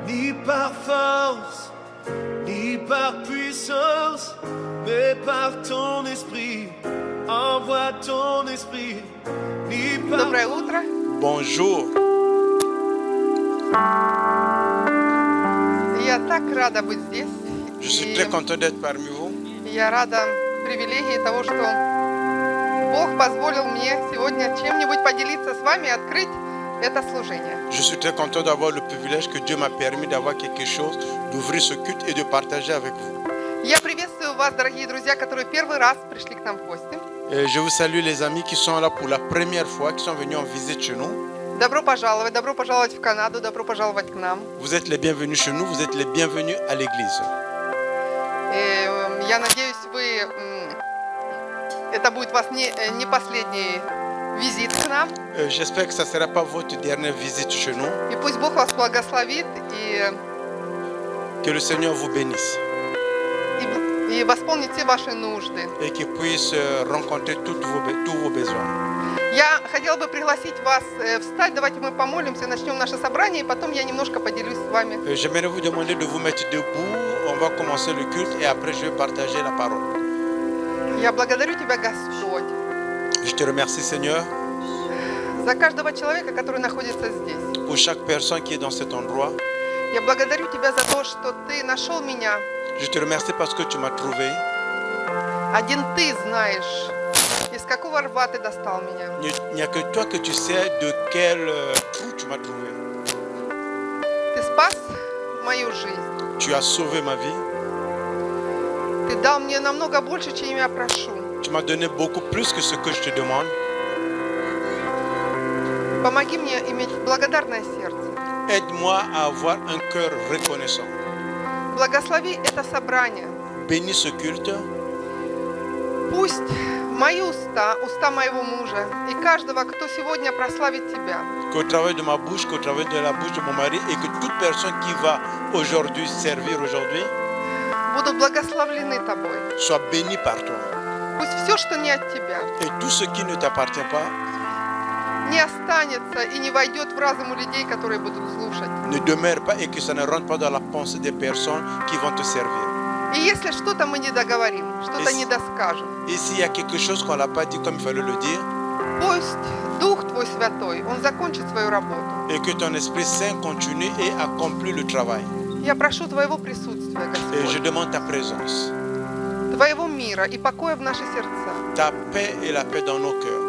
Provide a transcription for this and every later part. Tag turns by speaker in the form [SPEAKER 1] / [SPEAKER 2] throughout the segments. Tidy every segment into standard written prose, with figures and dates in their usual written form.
[SPEAKER 1] ni par force, ni par puissance, mais par ton esprit. Envoie ton esprit, ni par...
[SPEAKER 2] Доброе утро.
[SPEAKER 3] Bonjour.
[SPEAKER 2] Я так рада быть здесь.
[SPEAKER 3] Je suis
[SPEAKER 2] И
[SPEAKER 3] très content d'être parmi vous.
[SPEAKER 2] я рада привилегии того, что Бог позволил мне сегодня чем-нибудь поделиться с вами и открыть это служение.
[SPEAKER 3] Je suis très content d'avoir le privilège que Dieu m'a permis d'avoir quelque chose, d'ouvrir ce culte et de partager avec vous.
[SPEAKER 2] Я приветствую вас, дорогие друзья, которые первый раз пришли к нам в гости.
[SPEAKER 3] Et je vous salue les amis qui sont là pour la première fois, qui sont venus en visite chez nous.
[SPEAKER 2] Добро пожаловать в Канаду, добро пожаловать к нам.
[SPEAKER 3] Vous êtes les bienvenus chez nous, vous êtes les bienvenus à l'église.
[SPEAKER 2] И я надеюсь, это будет у вас не последний визит к нам.
[SPEAKER 3] J'espère que ça ne sera pas votre dernière visite chez nous.
[SPEAKER 2] И пусть Бог вас благословит и
[SPEAKER 3] Que le Seigneur vous bénisse
[SPEAKER 2] восполнит все ваши нужды.
[SPEAKER 3] et qu'il puisse rencontrer tous vos besoins.
[SPEAKER 2] Я хотела бы пригласить вас встать. Давайте мы помолимся, начнем наше собрание, и потом я немножко поделюсь с вами.
[SPEAKER 3] J'aimerais vous demander de vous mettre debout. On va commencer le culte et après je vais partager la parole.
[SPEAKER 2] Я благодарю Тебя, Господь,
[SPEAKER 3] Je te remercie, Seigneur,
[SPEAKER 2] за каждого человека, который находится здесь.
[SPEAKER 3] pour chaque personne qui est dans cet endroit.
[SPEAKER 2] Я благодарю Тебя за то, что Ты нашел меня.
[SPEAKER 3] Je te remercie parce que tu m'as trouvé.
[SPEAKER 2] Один Ты знаешь, из какого рва Ты достал меня.
[SPEAKER 3] Il n'y a que toi que tu sais de quel trou tu m'as trouvé.
[SPEAKER 2] Ты спас мою жизнь.
[SPEAKER 3] Tu as sauvé ma vie.
[SPEAKER 2] Ты дал мне намного больше, чем я прошу.
[SPEAKER 3] Tu m'as donné beaucoup plus que ce que je te demande.
[SPEAKER 2] Помоги мне иметь благодарное сердце.
[SPEAKER 3] Aide-moi à avoir un cœur reconnaissant.
[SPEAKER 2] Благослови это собрание.
[SPEAKER 3] Bénis ce culte.
[SPEAKER 2] Пусть мои уста моего мужа и каждого, кто сегодня прославит Тебя,
[SPEAKER 3] Qu'au travail de ma bouche, qu'au travail de la bouche de mon mari et que toute personne qui va aujourd'hui servir aujourd'hui
[SPEAKER 2] будут благословлены Тобой.
[SPEAKER 3] soit bénie par toi.
[SPEAKER 2] Пусть все, что не от Тебя,
[SPEAKER 3] Et tout ce qui ne t'appartient pas
[SPEAKER 2] не останется и не войдет в разум у людей, которые будут слушать.
[SPEAKER 3] ne demeure pas et que ça ne rentre pas dans la pensée des personnes qui vont te servir.
[SPEAKER 2] И если что-то мы не договорим, что-то
[SPEAKER 3] Если-
[SPEAKER 2] не доскажем,
[SPEAKER 3] Et s'il y a quelque chose qu'on n'a pas dit comme il fallait le dire,
[SPEAKER 2] пусть Дух Твой Святой, Он закончит свою работу.
[SPEAKER 3] et que ton Esprit Saint continue et accomplit le travail.
[SPEAKER 2] Я прошу Твоего присутствия,
[SPEAKER 3] Et je
[SPEAKER 2] Господь,
[SPEAKER 3] demande ta présence,
[SPEAKER 2] Твоего мира и покоя в наши сердца.
[SPEAKER 3] ta paix et la paix dans nos cœurs.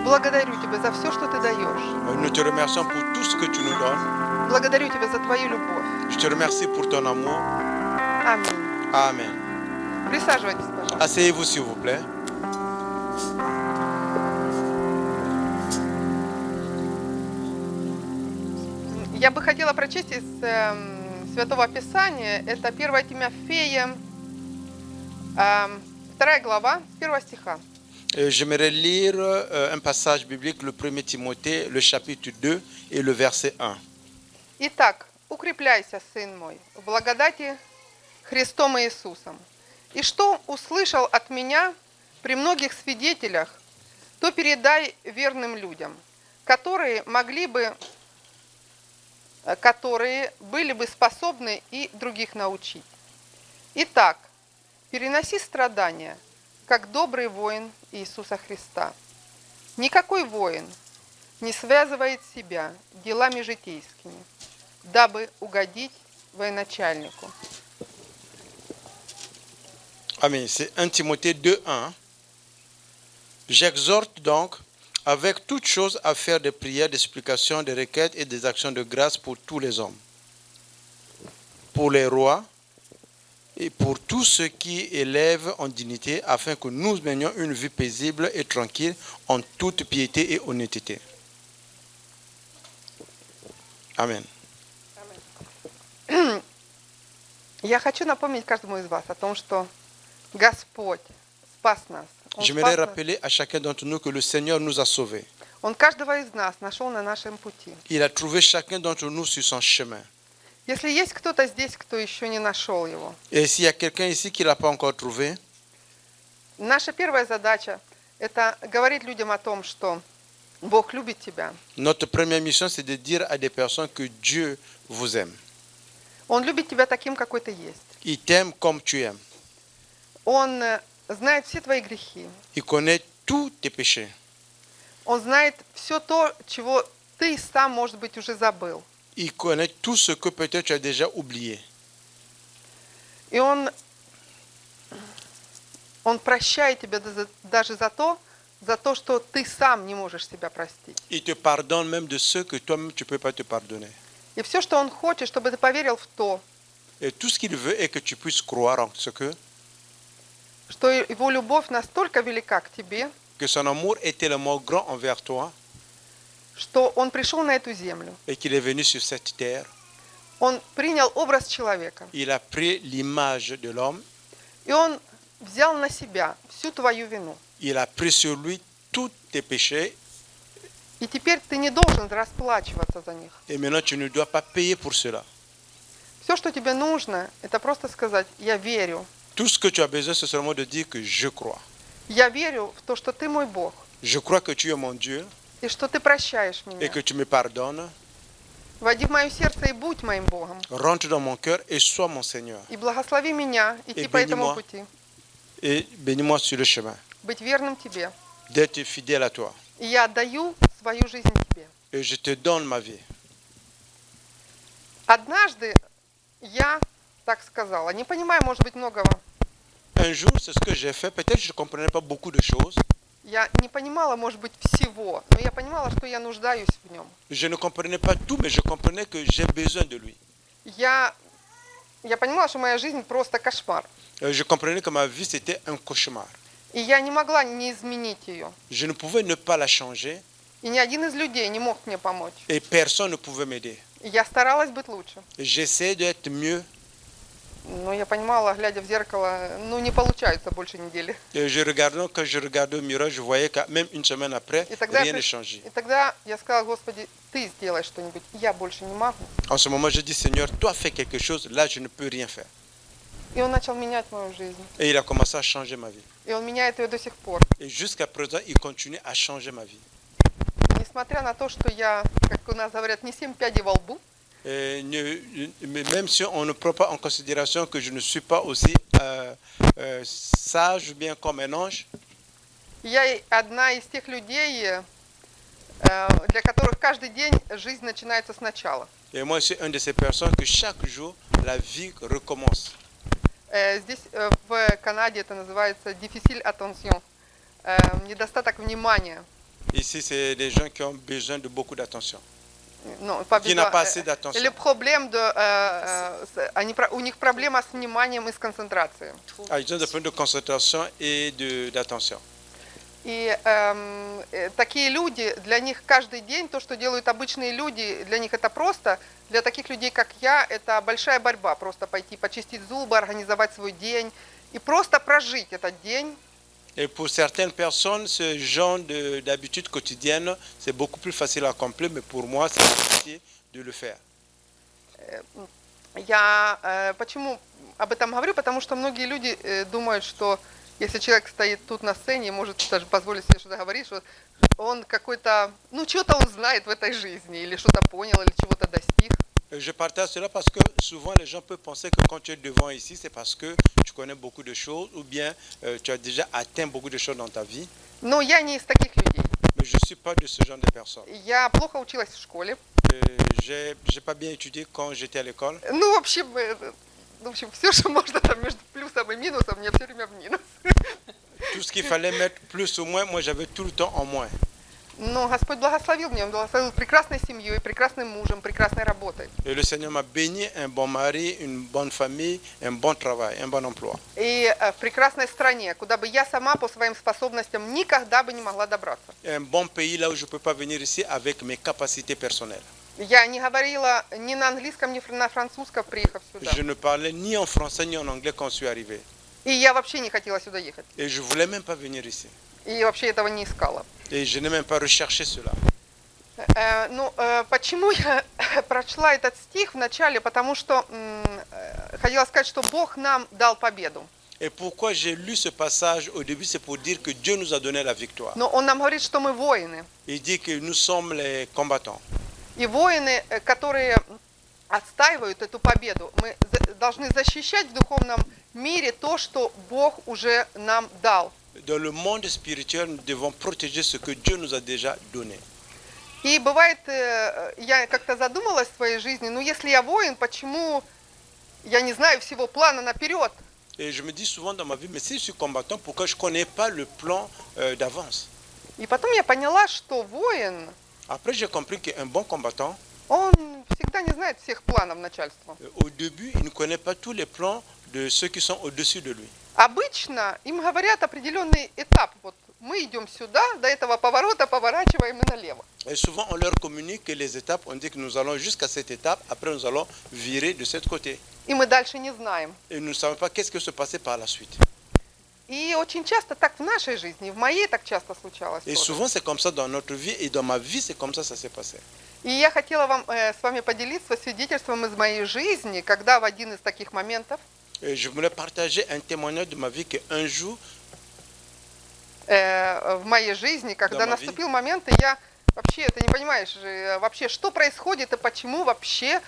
[SPEAKER 2] Благодарю Тебя за все, что Ты даешь.
[SPEAKER 3] Nous te remercions pour tout ce que tu nous donnes.
[SPEAKER 2] Благодарю Тебя за Твою любовь.
[SPEAKER 3] Je te remercie pour ton amour.
[SPEAKER 2] Аминь.
[SPEAKER 3] Amen.
[SPEAKER 2] Присаживайтесь, пожалуйста.
[SPEAKER 3] Asseyez-vous s'il vous plaît.
[SPEAKER 2] Я бы хотела прочесть из Святого Писания. Это 1 Тимофея, 2 глава, с 1 стиха.
[SPEAKER 3] J'aimerais lire un passage biblique, le 1er Timothée, le chapitre 2 et le verset 1.
[SPEAKER 2] Итак, укрепляйся, сын мой, в благодати Христом Иисусом. И что услышал от меня при многих свидетелях, то передай верным людям, которые были бы способны и других научить. Итак, переноси страдания, как добрый воин Иисуса Христа. Никакой воин не связывает себя делами житейскими, дабы угодить военачальнику.
[SPEAKER 3] Amen. C'est 1 Timothée 2:1. J'exhorte donc avec toute chose à faire des prières, des supplications, des requêtes et des actions de grâce pour tous les hommes, pour les rois et pour tous ceux qui élèvent en dignité, afin que nous menions une vie paisible et tranquille en toute piété et honnêteté. Amen.
[SPEAKER 2] Я хочу напомнить каждому из вас о том, что Господь спас нас.
[SPEAKER 3] J'aimerais rappeler à chacun d'entre nous que le Seigneur nous a sauvés.
[SPEAKER 2] Он каждого из нас нашел на нашем пути.
[SPEAKER 3] Il a trouvé chacun d'entre nous sur son chemin.
[SPEAKER 2] Если есть кто-то здесь, кто еще не нашел его,
[SPEAKER 3] Et s'il y a quelqu'un ici qui ne l'a pas encore trouvé,
[SPEAKER 2] наша первая задача – это говорить людям о том, что Бог любит тебя.
[SPEAKER 3] notre première mission, c'est de dire à des personnes que Dieu vous aime.
[SPEAKER 2] Он любит тебя таким, какой ты есть.
[SPEAKER 3] Il t'aime comme tu aimes.
[SPEAKER 2] Он знает все твои грехи.
[SPEAKER 3] Il connaît tous tes péchés.
[SPEAKER 2] Он знает все то, чего ты сам, может быть, уже забыл.
[SPEAKER 3] Il connaît tout ce que peut-être tu as déjà oublié.
[SPEAKER 2] И он прощает тебя даже за то, что ты сам не можешь себя простить.
[SPEAKER 3] Il te pardonne même de ceux que toi-même tu ne peux pas te pardonner.
[SPEAKER 2] И все, что он хочет, чтобы ты поверил в то,
[SPEAKER 3] Et tout ce qu'il veut est que tu puisses croire en ce
[SPEAKER 2] что его любовь настолько велика к тебе,
[SPEAKER 3] que son amour est tellement grand envers toi
[SPEAKER 2] что он пришел на эту землю.
[SPEAKER 3] et qu'il est venu sur cette terre.
[SPEAKER 2] Он принял образ человека.
[SPEAKER 3] Il a pris l'image de l'homme.
[SPEAKER 2] И он взял на себя всю твою вину.
[SPEAKER 3] Il a pris sur lui tous tes péchés.
[SPEAKER 2] И теперь ты не должен расплачиваться за них.
[SPEAKER 3] Et maintenant, tu ne dois pas payer pour cela.
[SPEAKER 2] Все, что тебе нужно, это просто сказать: я верю.
[SPEAKER 3] Tout ce que tu as besoin, c'est seulement de dire que je crois.
[SPEAKER 2] Я верю в то, что ты мой Бог.
[SPEAKER 3] Je crois que tu es mon Dieu
[SPEAKER 2] И что ты прощаешь
[SPEAKER 3] et
[SPEAKER 2] меня.
[SPEAKER 3] que tu me pardonnes.
[SPEAKER 2] Войди в мое сердце и будь моим Богом.
[SPEAKER 3] Rentre dans mon cœur et sois mon Seigneur.
[SPEAKER 2] И благослови меня идти по этому
[SPEAKER 3] bénis-moi.
[SPEAKER 2] пути.
[SPEAKER 3] Et bénis-moi sur le chemin,
[SPEAKER 2] Быть верным тебе.
[SPEAKER 3] d'être fidèle à toi.
[SPEAKER 2] И я отдаю свою жизнь тебе.
[SPEAKER 3] Et je te donne ma vie.
[SPEAKER 2] Однажды я так сказала, не понимаю, может быть, многого.
[SPEAKER 3] Un jour, c'est ce que j'ai fait. Peut-être que je ne comprenais pas beaucoup de choses.
[SPEAKER 2] Я не понимала, может быть, всего, но я понимала, что я нуждаюсь в нем.
[SPEAKER 3] Je ne comprenais pas tout, mais je comprenais que j'ai besoin de lui.
[SPEAKER 2] Я понимала, что моя жизнь просто кошмар.
[SPEAKER 3] Je comprenais que ma vie, c'était un cauchemar.
[SPEAKER 2] И я не могла не изменить ее.
[SPEAKER 3] Je ne pouvais ne pas la changer
[SPEAKER 2] И ни один из людей не мог мне помочь.
[SPEAKER 3] et personne ne pouvait m'aider.
[SPEAKER 2] И я старалась быть лучше.
[SPEAKER 3] J'essayais d'être mieux.
[SPEAKER 2] Но я понимала, глядя в зеркало, не получается больше недели.
[SPEAKER 3] Et quand je regardais au miroir, je voyais que même une semaine après,
[SPEAKER 2] И тогда,
[SPEAKER 3] rien ne changeait.
[SPEAKER 2] и тогда я сказала: Господи, ты сделай что-нибудь, я больше не могу.
[SPEAKER 3] En ce moment, je dis, Seigneur, toi fais quelque chose, là je ne peux rien faire.
[SPEAKER 2] И он начал менять мою жизнь.
[SPEAKER 3] Et il a commencé à changer ma vie.
[SPEAKER 2] И он меняет ее до сих пор.
[SPEAKER 3] Et jusqu'à présent, il continue à changer ma vie.
[SPEAKER 2] Несмотря на то, что я, как у нас говорят, не 7 пядей во лбу,
[SPEAKER 3] Mais même si on ne prend pas en considération que je ne suis pas aussi sage ou bien comme un ange,
[SPEAKER 2] я одна из тех людей, для которых каждый день жизнь начинается сначала.
[SPEAKER 3] et moi je suis une de ces personnes que chaque jour, la vie recommence.
[SPEAKER 2] Здесь в Канаде это называется difficile attention, недостаток внимания.
[SPEAKER 3] Ici, c'est des gens qui ont besoin de beaucoup d'attention.
[SPEAKER 2] Qui
[SPEAKER 3] n'a pas assez d'attention.
[SPEAKER 2] У них проблема с вниманием и с концентрацией.
[SPEAKER 3] Ils ont des problèmes de concentration et d'attention.
[SPEAKER 2] И такие люди, для них каждый день, то, что делают обычные люди, для них это просто. Для таких людей, как я, это большая борьба. Просто пойти почистить зубы, организовать свой день и просто прожить этот день.
[SPEAKER 3] Et pour certaines personnes, ce genre d'habitude quotidienne, c'est beaucoup plus facile à accomplir, mais pour moi, c'est difficile de le faire.
[SPEAKER 2] Я почему об этом говорю? Потому что многие люди думают, что если человек стоит тут на сцене и может даже позволить себе что-то говорить, что он какой-то, что-то он знает в этой жизни, или что-то понял, или чего-то достиг.
[SPEAKER 3] Je partage cela parce que souvent les gens peuvent penser que quand tu es devant ici, c'est parce que tu connais beaucoup de choses ou bien tu as déjà atteint beaucoup de choses dans ta vie.
[SPEAKER 2] Но я не из таких людей.
[SPEAKER 3] Mais je ne suis pas de ce genre de personne.
[SPEAKER 2] Я плохо училась в школе.
[SPEAKER 3] J'ai pas bien étudié quand j'étais à l'école.
[SPEAKER 2] В общем, все, что можно там между плюсом и минусом, мне все время в минус.
[SPEAKER 3] Tout ce qu'il fallait mettre plus ou moins, moi j'avais tout le temps en moins.
[SPEAKER 2] Но Господь благословил меня, Он благословил прекрасной семьей, прекрасным мужем, прекрасной работой.
[SPEAKER 3] Et le Seigneur m'a béni un bon mari, une bonne famille, un bon travail, un bon emploi.
[SPEAKER 2] И в прекрасной стране, куда бы я сама по своим способностям никогда бы не могла добраться.
[SPEAKER 3] Un bon pays là où je ne peux pas venir ici avec mes capacités personnelles.
[SPEAKER 2] Я не говорила ни на английском, ни на французском, приехав сюда.
[SPEAKER 3] Je ne parlais ni en français ni en anglais quand je suis arrivé.
[SPEAKER 2] И я вообще не хотела сюда ехать.
[SPEAKER 3] Et je ne voulais même pas venir ici.
[SPEAKER 2] И вообще этого не искала.
[SPEAKER 3] Et je n'ai même pas recherché cela.
[SPEAKER 2] Почему я прочла этот стих в начале? Потому что хотела сказать, что Бог нам дал победу.
[SPEAKER 3] Et pourquoi j'ai lu ce passage au début, c'est pour dire que Dieu nous a donné la victoire.
[SPEAKER 2] Но Он нам говорит, что мы воины.
[SPEAKER 3] Il dit que nous sommes les combattants.
[SPEAKER 2] И воины, которые отстаивают эту победу. Мы должны защищать в духовном мире то, что Бог уже нам дал.
[SPEAKER 3] Dans le monde spirituel, nous devons protéger ce que Dieu nous a déjà donné.
[SPEAKER 2] И бывает, я как-то задумалась в своей жизни, ну если я воин, почему я не знаю всего плана наперед?
[SPEAKER 3] Et je me dis souvent dans ma vie, mais si je suis combattant, pourquoi je ne connais pas le plan d'avance?
[SPEAKER 2] И потом я поняла, что воин,
[SPEAKER 3] Après, j'ai compris qu'un bon combattant,
[SPEAKER 2] он всегда не знает всех планов начальства.
[SPEAKER 3] au début, il ne connaît pas tous les plans de ceux qui sont au-dessus de lui.
[SPEAKER 2] Обычно им говорят определенный этап. Вот мы идем сюда, до этого поворота поворачиваем и налево.
[SPEAKER 3] Et souvent, on leur communique que les étapes, on dit que nous allons jusqu'à cette étape, après nous allons virer de ce côté.
[SPEAKER 2] И мы дальше не знаем.
[SPEAKER 3] Et nous ne savons pas qu'est-ce qui se passait par la suite.
[SPEAKER 2] И очень часто так в нашей жизни, в моей так часто случалось.
[SPEAKER 3] Et
[SPEAKER 2] тоже.
[SPEAKER 3] souvent, c'est comme ça dans notre vie, et dans ma vie, c'est comme ça s'est passé.
[SPEAKER 2] И я хотела с вами поделиться свидетельством из моей жизни, когда в один из таких моментов
[SPEAKER 3] Et je voulais partager un témoignage de ma vie qu'un jour,
[SPEAKER 2] в моей жизни, когда
[SPEAKER 3] Домови.
[SPEAKER 2] наступил момент, и я вообще, ты не понимаешь, вообще, что происходит и почему вообще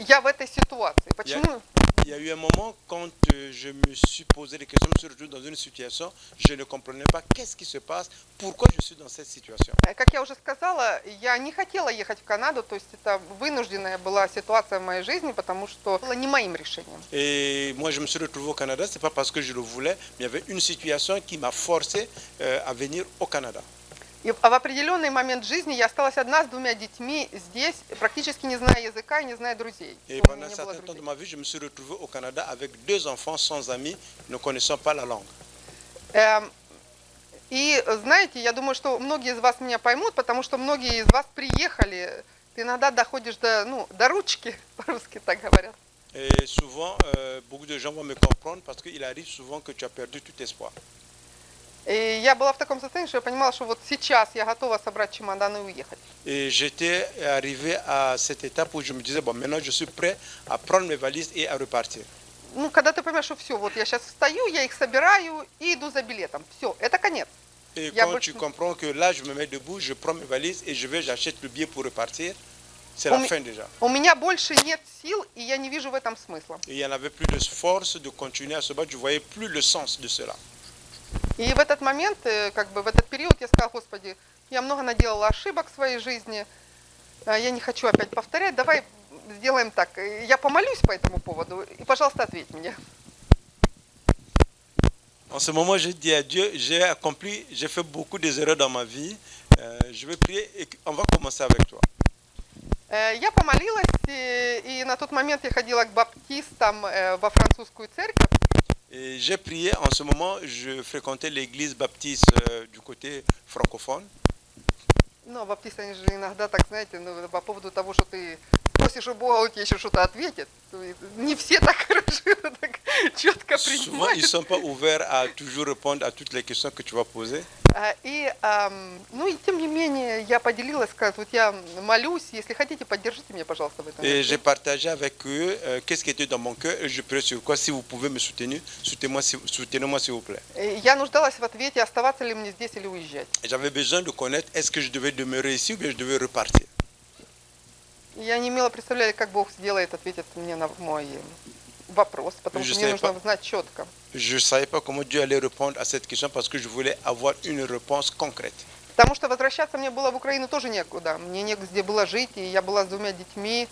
[SPEAKER 2] я в этой ситуации. Почему?
[SPEAKER 3] il y a eu un moment quand je me suis posé des questions, je me suis retrouvé dans une situation, je ne comprenais pas qu'est-ce qui se passe, pourquoi je suis dans cette situation.
[SPEAKER 2] Как я уже сказала, я не хотела ехать в Канаду, то есть это вынужденная была ситуация в моей жизни, потому что было не моим решением.
[SPEAKER 3] Et moi, je me suis retrouvé au Canada, c'est pas parce que je le voulais, mais il y avait une situation qui m'a forcé à venir au Canada.
[SPEAKER 2] И в определенный момент жизни я осталась одна с двумя детьми здесь, практически не зная языка и не зная друзей.
[SPEAKER 3] Et
[SPEAKER 2] У
[SPEAKER 3] pendant
[SPEAKER 2] меня
[SPEAKER 3] un
[SPEAKER 2] не было
[SPEAKER 3] certain temps de
[SPEAKER 2] друзей.
[SPEAKER 3] ma vie, je me suis retrouvé au Canada avec 2 enfants sans amis, ne connaissant pas la langue.
[SPEAKER 2] И знаете, я думаю, что многие из вас меня поймут, потому что многие из вас приехали, ты иногда доходишь до ручки, по-русски так говорят.
[SPEAKER 3] Et souvent, beaucoup de gens vont me comprendre parce qu'il arrive souvent que tu as perdu tout espoir.
[SPEAKER 2] И я была в таком состоянии, что я понимала, что вот сейчас я готова собрать чемоданы и уехать.
[SPEAKER 3] Et j'étais arrivé à cette étape où je me disais, bon, maintenant je suis prêt à prendre mes valises et à repartir.
[SPEAKER 2] Ну, когда ты понимаешь, что все, вот я сейчас встаю, я их собираю и иду за билетом. Все, это конец.
[SPEAKER 3] Et
[SPEAKER 2] Я
[SPEAKER 3] quand
[SPEAKER 2] больше-
[SPEAKER 3] tu comprends que là, je me mets debout, je prends mes valises et j'achète le billet pour repartir, c'est la
[SPEAKER 2] On-
[SPEAKER 3] fin déjà.
[SPEAKER 2] У меня больше нет сил, и я не вижу в этом смысла.
[SPEAKER 3] Et il n'y en avait plus de force de continuer à se battre, je ne voyais plus le sens de cela.
[SPEAKER 2] И в этот момент, в этот период я сказала: Господи, я много наделала ошибок в своей жизни, я не хочу опять повторять, давай сделаем так. Я помолюсь по этому поводу, и, пожалуйста, ответь мне.
[SPEAKER 3] En ce moment, je dis à Dieu, j'ai fait beaucoup des erreurs dans ma vie, je vais prier et on va commencer avec toi.
[SPEAKER 2] Я помолилась, и на тот момент я ходила к баптистам во французскую церковь.
[SPEAKER 3] Et j'ai prié, en ce moment, je fréquentais l'église baptiste du côté francophone.
[SPEAKER 2] Но баптисты, они же иногда так, знаете, по поводу того, что ты просишь у Бога, он тебе еще что-то ответит. Не все так хорошо, так четко
[SPEAKER 3] Souvent, ils ne
[SPEAKER 2] принимают.
[SPEAKER 3] sont pas ouverts à toujours répondre à toutes les questions que tu vas poser.
[SPEAKER 2] И тем не менее, я поделилась, сказать, вот я молюсь, если хотите, поддержите меня, пожалуйста, в этом.
[SPEAKER 3] Et j'ai partagé avec eux qu'est-ce qui était dans mon cœur et je prie sur quoi. Si vous pouvez me soutenir, soutenez-moi s'il vous plaît.
[SPEAKER 2] Я нуждалась в ответе, оставаться ли мне здесь или уезжать.
[SPEAKER 3] Et j'avais besoin de connaître est-ce que je devais demeurer ici ou bien je devais repartir.
[SPEAKER 2] Я не имела представления, как Бог сделает, ответит мне на мой вопрос, потому
[SPEAKER 3] Je
[SPEAKER 2] что мне
[SPEAKER 3] savais
[SPEAKER 2] нужно
[SPEAKER 3] pas.
[SPEAKER 2] знать четко.
[SPEAKER 3] Je ne savais pas comment Dieu allait répondre à cette question parce que je voulais avoir une réponse concrète.
[SPEAKER 2] Потому что возвращаться мне было в Украину тоже некуда. Мне негде было жить, и я была с двумя детьми.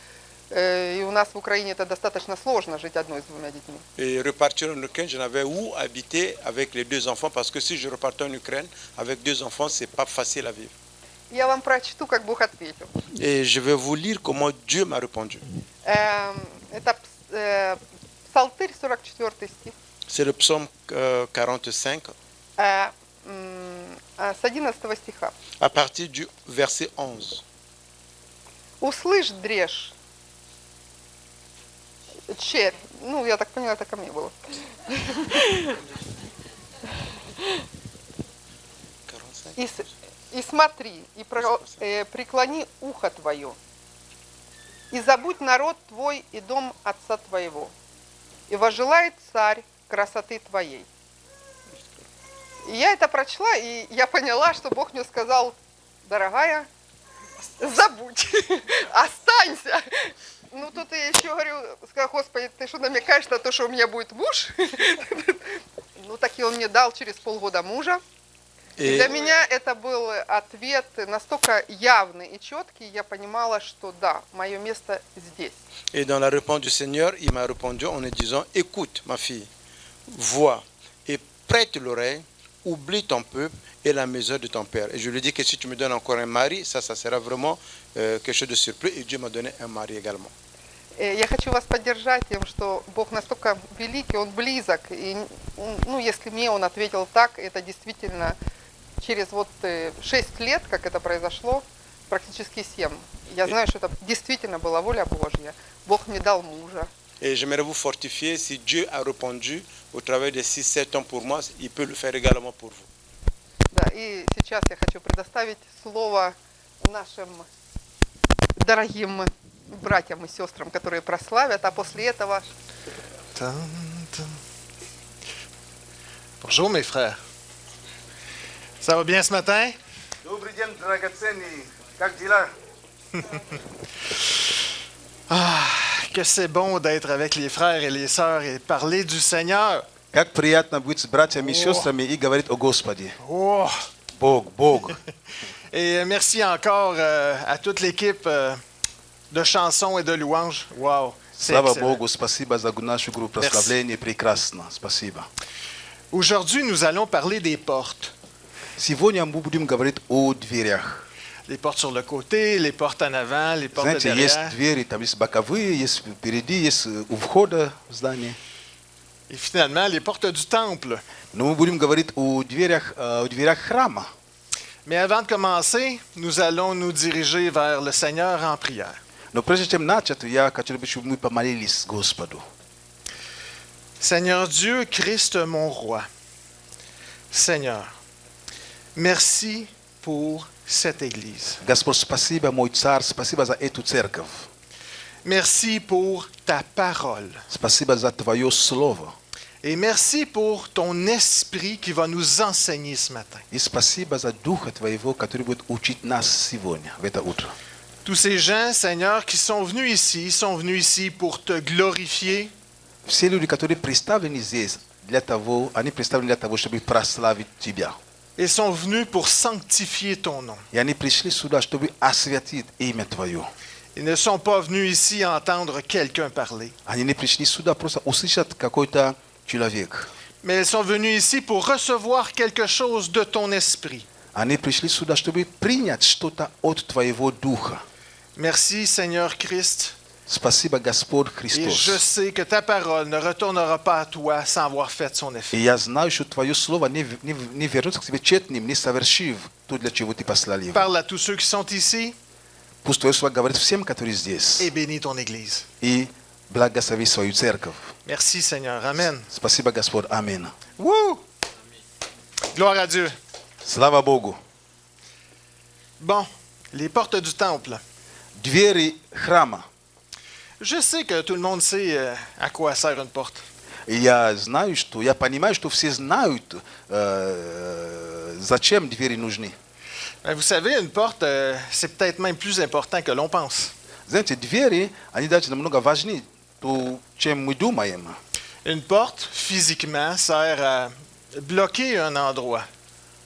[SPEAKER 2] И у нас в Украине это достаточно сложно, жить одной с двумя детьми.
[SPEAKER 3] Et repartir en Ukraine, je n'avais où habiter avec les 2 enfants parce que si je repartais en Ukraine avec 2 enfants, c'est pas facile à vivre.
[SPEAKER 2] Я вам прочту, как Бог ответил.
[SPEAKER 3] Et je vais vous lire comment Dieu m'a répondu.
[SPEAKER 2] Это Псалтырь, 44 стих,
[SPEAKER 3] C'est le psaume 45
[SPEAKER 2] с 11 стиха.
[SPEAKER 3] à partir du verset 11.
[SPEAKER 2] «Услышь, дрежь, червь». Ну, я так поняла, это ко мне было.
[SPEAKER 3] 45.
[SPEAKER 2] И смотри, и преклони ухо твое, и забудь народ твой и дом отца твоего, и возжелает царь красоты твоей. И я это прочла, и я поняла, что Бог мне сказал: дорогая, забудь, останься. Ну, тут сказала: Господи, ты что, намекаешь на то, что у меня будет муж? Ну, так и он мне дал через полгода мужа. И для меня это был ответ настолько явный и четкий, я понимала, что да, мое место здесь.
[SPEAKER 3] Et dans la réponse du Seigneur, il m'a répondu en lui disant, écoute ma fille, vois et prête l'oreille, oublie ton peuple et la maison de ton père. Et je lui dis que si tu me donnes encore un mari, ça sera vraiment quelque chose de surpris. Et Dieu m'a donné un mari également.
[SPEAKER 2] Я хочу вас поддержать тем, что Бог настолько великий, Он близок. И, ну, если мне Он ответил так, это действительно через 6 лет, как это произошло, практически 7. Я знаю, что это действительно была воля Божья. Бог мне дал мужа.
[SPEAKER 3] Et j'aimerais vous fortifier, si Dieu a répondu au travers de 6-7 ans pour moi, il peut le faire également pour vous.
[SPEAKER 2] Да, и сейчас я хочу предоставить слово нашим дорогим братьям и сестрам, которые прославят, а после этого...
[SPEAKER 4] Bonjour mes frères. Ça va bien ce matin?
[SPEAKER 5] Добрый день, драгоценный. Как дела?
[SPEAKER 4] Ah, que c'est bon d'être avec les frères et les sœurs et parler du Seigneur.
[SPEAKER 5] Как приятно быть с братьями и сестрами и говорить о Господе.
[SPEAKER 4] Oh.
[SPEAKER 5] Бог.
[SPEAKER 4] Et merci encore à toute l'équipe de chansons et de louanges. Wow, c'est
[SPEAKER 5] Слава
[SPEAKER 4] excellent.
[SPEAKER 5] Богу, спасибо за нашу группу прославления. Прекрасно, спасибо.
[SPEAKER 4] Aujourd'hui, nous allons parler des portes.
[SPEAKER 5] Сегодня мы будем говорить о дверях.
[SPEAKER 4] Les portes sur le côté, les portes en avant, les portes de
[SPEAKER 5] Знаете, есть
[SPEAKER 4] derrière.
[SPEAKER 5] двери, там есть боковые, есть впереди, есть у входа в здание.
[SPEAKER 4] Et finalement, les portes du temple.
[SPEAKER 5] Но мы будем говорить о дверях храма.
[SPEAKER 4] Mais avant de commencer, nous allons nous diriger vers le Seigneur en prière.
[SPEAKER 5] Но прежде чем начать, я хочу, чтобы мы помолились Господу.
[SPEAKER 4] Seigneur Dieu, Christ mon roi. Seigneur, merci pour cette Église.
[SPEAKER 5] Господь, спасибо, мой царь, спасибо за эту церковь.
[SPEAKER 4] Merci pour ta parole.
[SPEAKER 5] Спасибо за Твое Слово.
[SPEAKER 4] Et merci pour ton esprit qui va nous enseigner ce matin.
[SPEAKER 5] И спасибо за Духа Твоего, который будет учить нас сегодня, в это утро.
[SPEAKER 4] Tous ces gens, Seigneur, qui sont venus ici pour te glorifier,
[SPEAKER 5] Все люди, которые представлены здесь, они представлены для того, чтобы прославить Тебя.
[SPEAKER 4] et sont venus pour sanctifier ton nom.
[SPEAKER 5] И они пришли сюда, чтобы осветить имя Твое.
[SPEAKER 4] Ils ne sont pas venus ici entendre quelqu'un parler,
[SPEAKER 5] Они не пришли сюда просто услышать какой-то человек.
[SPEAKER 4] mais ils sont venus ici pour recevoir quelque chose de ton esprit.
[SPEAKER 5] Они пришли сюда, чтобы принять что-то от Твоего Духа.
[SPEAKER 4] Merci, Seigneur Christ.
[SPEAKER 5] Спасибо, Господь
[SPEAKER 4] Et
[SPEAKER 5] Христос.
[SPEAKER 4] je sais que ta parole ne retournera pas à toi sans avoir fait son
[SPEAKER 5] И
[SPEAKER 4] effet.
[SPEAKER 5] я знаю, что Твое Слово не вернется к Тебе тщетным, не совершив то, для чего Ты послал его.
[SPEAKER 4] Parle à tous ceux qui sont ici
[SPEAKER 5] Пусть Твое Слово говорит всем, которые здесь.
[SPEAKER 4] et bénis ton Église.
[SPEAKER 5] И благослови свою церковь.
[SPEAKER 4] Merci, Seigneur. Amen.
[SPEAKER 5] Спасибо, Господь. Аминь.
[SPEAKER 4] Wouh! Gloire à Dieu.
[SPEAKER 5] Слава Богу.
[SPEAKER 4] Bon, les portes du temple.
[SPEAKER 5] Двери храма.
[SPEAKER 4] Je sais que tout le monde sait à quoi sert une porte.
[SPEAKER 5] И я понимаю, что все знают, зачем двери нужны.
[SPEAKER 4] Mais vous savez, une porte, c'est peut-être même plus important que l'on pense.
[SPEAKER 5] Знаете, двери, они даже намного важнее, чем мы думаем.
[SPEAKER 4] Une porte, physiquement, sert à bloquer un endroit.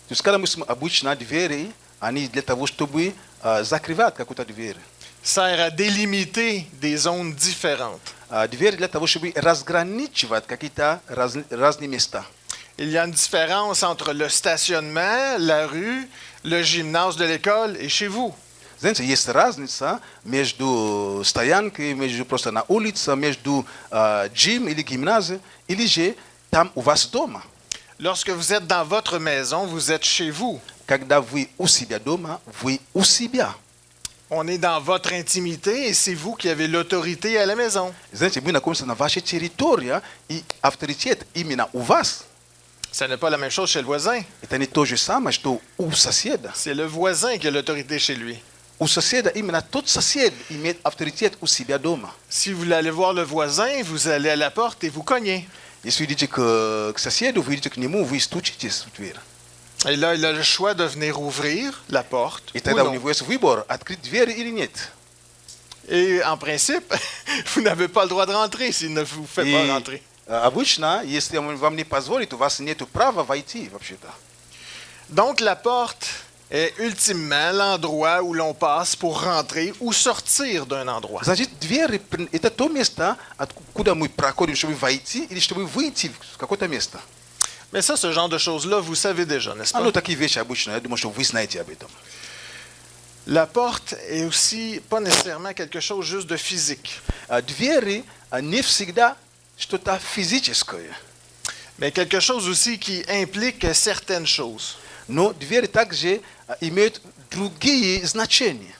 [SPEAKER 5] То есть, когда мы обычно двери, они для того, чтобы закрывать какую-то дверь.
[SPEAKER 4] Sert à délimiter des zones différentes.
[SPEAKER 5] Дверь для того, чтобы разграничивать какие-то разные места.
[SPEAKER 4] Il y a une différence entre le stationnement, la rue, le gymnase de l'école et chez vous.
[SPEAKER 5] Знаете, есть разница между стоянкой, между просто на улице, между джим или гимназией, или же там у вас дома.
[SPEAKER 4] Lorsque vous êtes dans votre maison, vous êtes chez vous.
[SPEAKER 5] Когда вы у себя дома, вы у себя.
[SPEAKER 4] On est dans votre intimité et c'est vous qui avez l'autorité à la maison.
[SPEAKER 5] Знаете, мы находимся на вашей территории, и авторитет именно у вас.
[SPEAKER 4] Ce n'est pas la même chose chez le voisin.
[SPEAKER 5] Это не то же самое, что у соседа.
[SPEAKER 4] C'est le voisin qui a l'autorité chez lui.
[SPEAKER 5] У соседа именно тот сосед имеет авторитет у себя дома.
[SPEAKER 4] Si vous allez voir le voisin, vous allez à la porte et vous cognez.
[SPEAKER 5] Если вы идете к соседу, вы идете к нему, вы стучитесь в дверь.
[SPEAKER 4] Et là, il a le choix de venir ouvrir la porte
[SPEAKER 5] И
[SPEAKER 4] ou
[SPEAKER 5] тогда у
[SPEAKER 4] non.
[SPEAKER 5] него есть выбор, открыть дверь или нет.
[SPEAKER 4] Et en principe, vous n'avez pas le droit de rentrer s'il ne vous fait pas rentrer.
[SPEAKER 5] Обычно, если вам не позволит, у вас нет права войти вообще-то.
[SPEAKER 4] Donc la porte est ultimement l'endroit où l'on passe pour rentrer ou sortir d'un endroit.
[SPEAKER 5] Значит, дверь – это то место, откуда мы проходим, чтобы войти или чтобы выйти в какое-то место.
[SPEAKER 4] Mais ça, ce genre de choses-là, vous savez déjà, n'est-ce pas?
[SPEAKER 5] Ну, такие вещи обычно, я думаю, что вы знаете об этом.
[SPEAKER 4] La porte est aussi pas nécessairement quelque chose juste de physique,
[SPEAKER 5] Двери не всегда что-то физическое,
[SPEAKER 4] mais quelque chose aussi qui implique certaines choses.
[SPEAKER 5] но двери также имеют другие значения.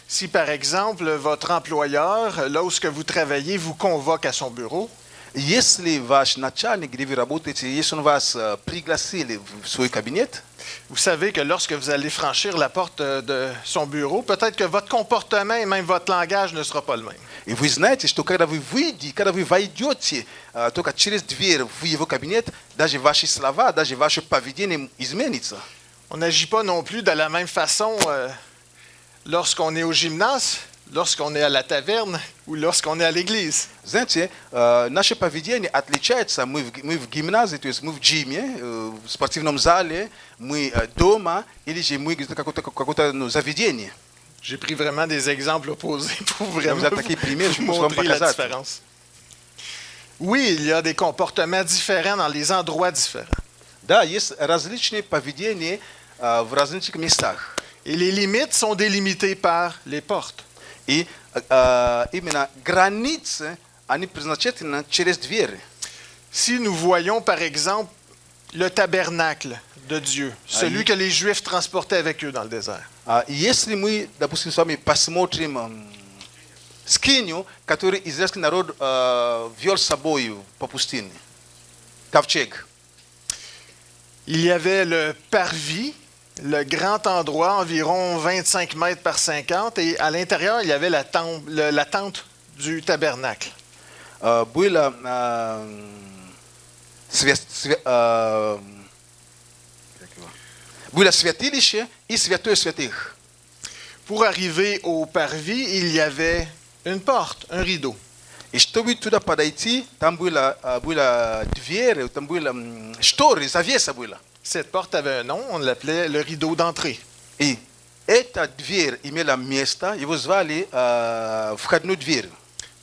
[SPEAKER 4] Si par exemple, votre employeur, lorsque vous travaillez, vous convoque à son bureau,
[SPEAKER 5] Если ваш начальник, где вы работаете, если он вас пригласил в свой кабинет,
[SPEAKER 4] vous savez que lorsque vous allez franchir la porte de son bureau, peut-être que votre comportement et même votre langage ne sera pas le même.
[SPEAKER 5] и вы знаете, что когда вы выйдете, когда вы войдете только через дверь в его кабинет, даже ваши слова, даже ваше поведение изменится.
[SPEAKER 4] On n'agit pas non plus de la même façon lorsqu'on est au gymnase, lorsqu'on est à la taverne ou lorsqu'on est à l'église.
[SPEAKER 5] Знаете, наше поведение отличается. Мы в гимназии, то есть мы в джиме, в спортивном зале, мы дома, или же мы где-то какое-то заведение.
[SPEAKER 4] J'ai pris vraiment des exemples opposés pour
[SPEAKER 5] Vous
[SPEAKER 4] vraiment
[SPEAKER 5] avez такие примеры,
[SPEAKER 4] vous
[SPEAKER 5] чтобы вам
[SPEAKER 4] montrer la
[SPEAKER 5] показать.
[SPEAKER 4] différence. Oui, il y a des comportements différents dans les endroits différents.
[SPEAKER 5] Да, есть различные поведения в различных местах.
[SPEAKER 4] Et les limites sont délimitées par les portes.
[SPEAKER 5] И именно границы, они предназначены через двери.
[SPEAKER 4] Si nous voyons par exemple le tabernacle de Dieu, celui que les Juifs transportaient avec eux dans le désert.
[SPEAKER 5] Если мы, допустим, с вами посмотрим скинию, которую израильский народ вел с собой по пустыне, ковчег.
[SPEAKER 4] Il y avait le parvis, le grand endroit, environ 25 mètres par 50, et à l'intérieur, il y avait la tente du tabernacle.
[SPEAKER 5] Было святилище и святое святых.
[SPEAKER 4] Pour arriver au parvis, il y avait une porte, un rideau.
[SPEAKER 5] И чтобы туда подойти, там была дверь, там была шторы, завеса была.
[SPEAKER 4] Cette porte avait un nom, on l'appelait le rideau d'entrée.
[SPEAKER 5] И эта дверь имела место, его звали входную дверь.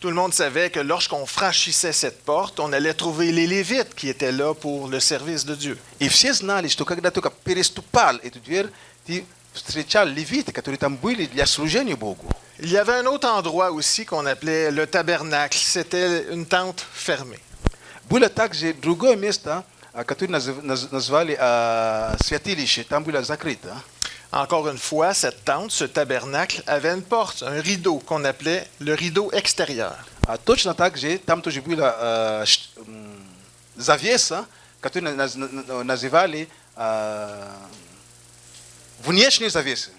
[SPEAKER 4] Tout le monde savait que lorsqu'on franchissait cette porte, on allait trouver les Lévites qui étaient là pour le service de Dieu.
[SPEAKER 5] И все знали, что когда только переступал эту дверь, ты встречал левиты, которые там были для служения Богу.
[SPEAKER 4] Il y avait un autre endroit aussi qu'on appelait le tabernacle. C'était une tente fermée.
[SPEAKER 5] Было также другое место, которое назвали святилище, там было закрыто.
[SPEAKER 4] Encore une fois, cette tente, ce tabernacle, avait une porte, un rideau qu'on appelait le rideau extérieur.
[SPEAKER 5] Точно так же там тоже была завеса, которую называли внешней завесой.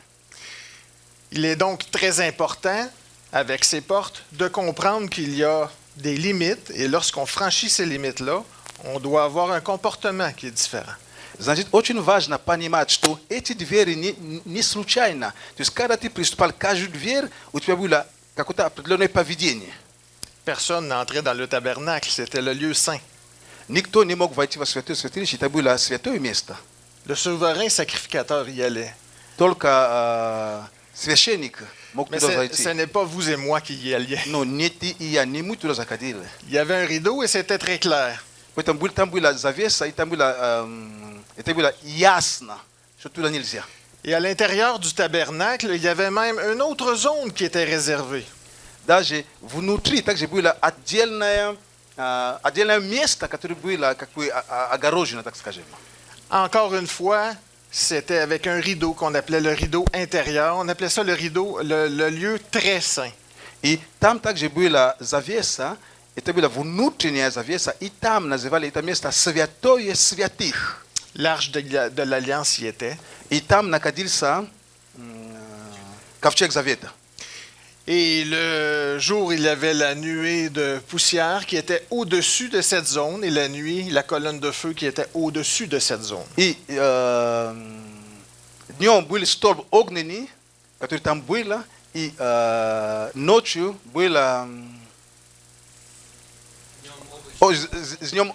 [SPEAKER 4] Il est donc très important, avec ces portes, de comprendre qu'il y a des limites, et lorsqu'on franchit ces limites-là, on doit avoir un comportement qui est différent.
[SPEAKER 5] Значит, очень важно понимать, что эти двери не случайно. То есть, когда ты приступал к каждой двери, у тебя было какое-то определенное поведение.
[SPEAKER 4] Personne n'entrait dans le tabernacle, c'était le lieu saint.
[SPEAKER 5] Никто не мог войти во святое святилище, это было святое место.
[SPEAKER 4] Le souverain sacrificateur y allait.
[SPEAKER 5] Только священник мог
[SPEAKER 4] Mais
[SPEAKER 5] туда зайти.
[SPEAKER 4] ce n'est pas vous et moi qui y allions.
[SPEAKER 5] Но не ты и я, не мы туда заходили.
[SPEAKER 4] Il y avait un rideau et c'était très clair.
[SPEAKER 5] Поэтому там была завеса, и там было, это было ясно, что туда нельзя.
[SPEAKER 4] Et à l'intérieur du tabernacle, il y avait même une autre zone qui était réservée.
[SPEAKER 5] Даже внутри также было отдельное место, которое было как бы огорожено, так скажем.
[SPEAKER 4] Encore une fois, c'était avec un rideau qu'on appelait le rideau intérieur. On appelait ça le rideau, le lieu très saint.
[SPEAKER 5] И там также была завеса, это была внутренняя завеса, и там называли это место святое святых.
[SPEAKER 4] L'arche de l'Alliance y était.
[SPEAKER 5] И там находился ковчег завета.
[SPEAKER 4] Et le jour, il y avait la nuée de poussière qui était au-dessus de cette zone, et la nuit, la colonne de feu qui était au-dessus de cette zone.
[SPEAKER 5] И днем был столб огненный, который там был, И ночью было днем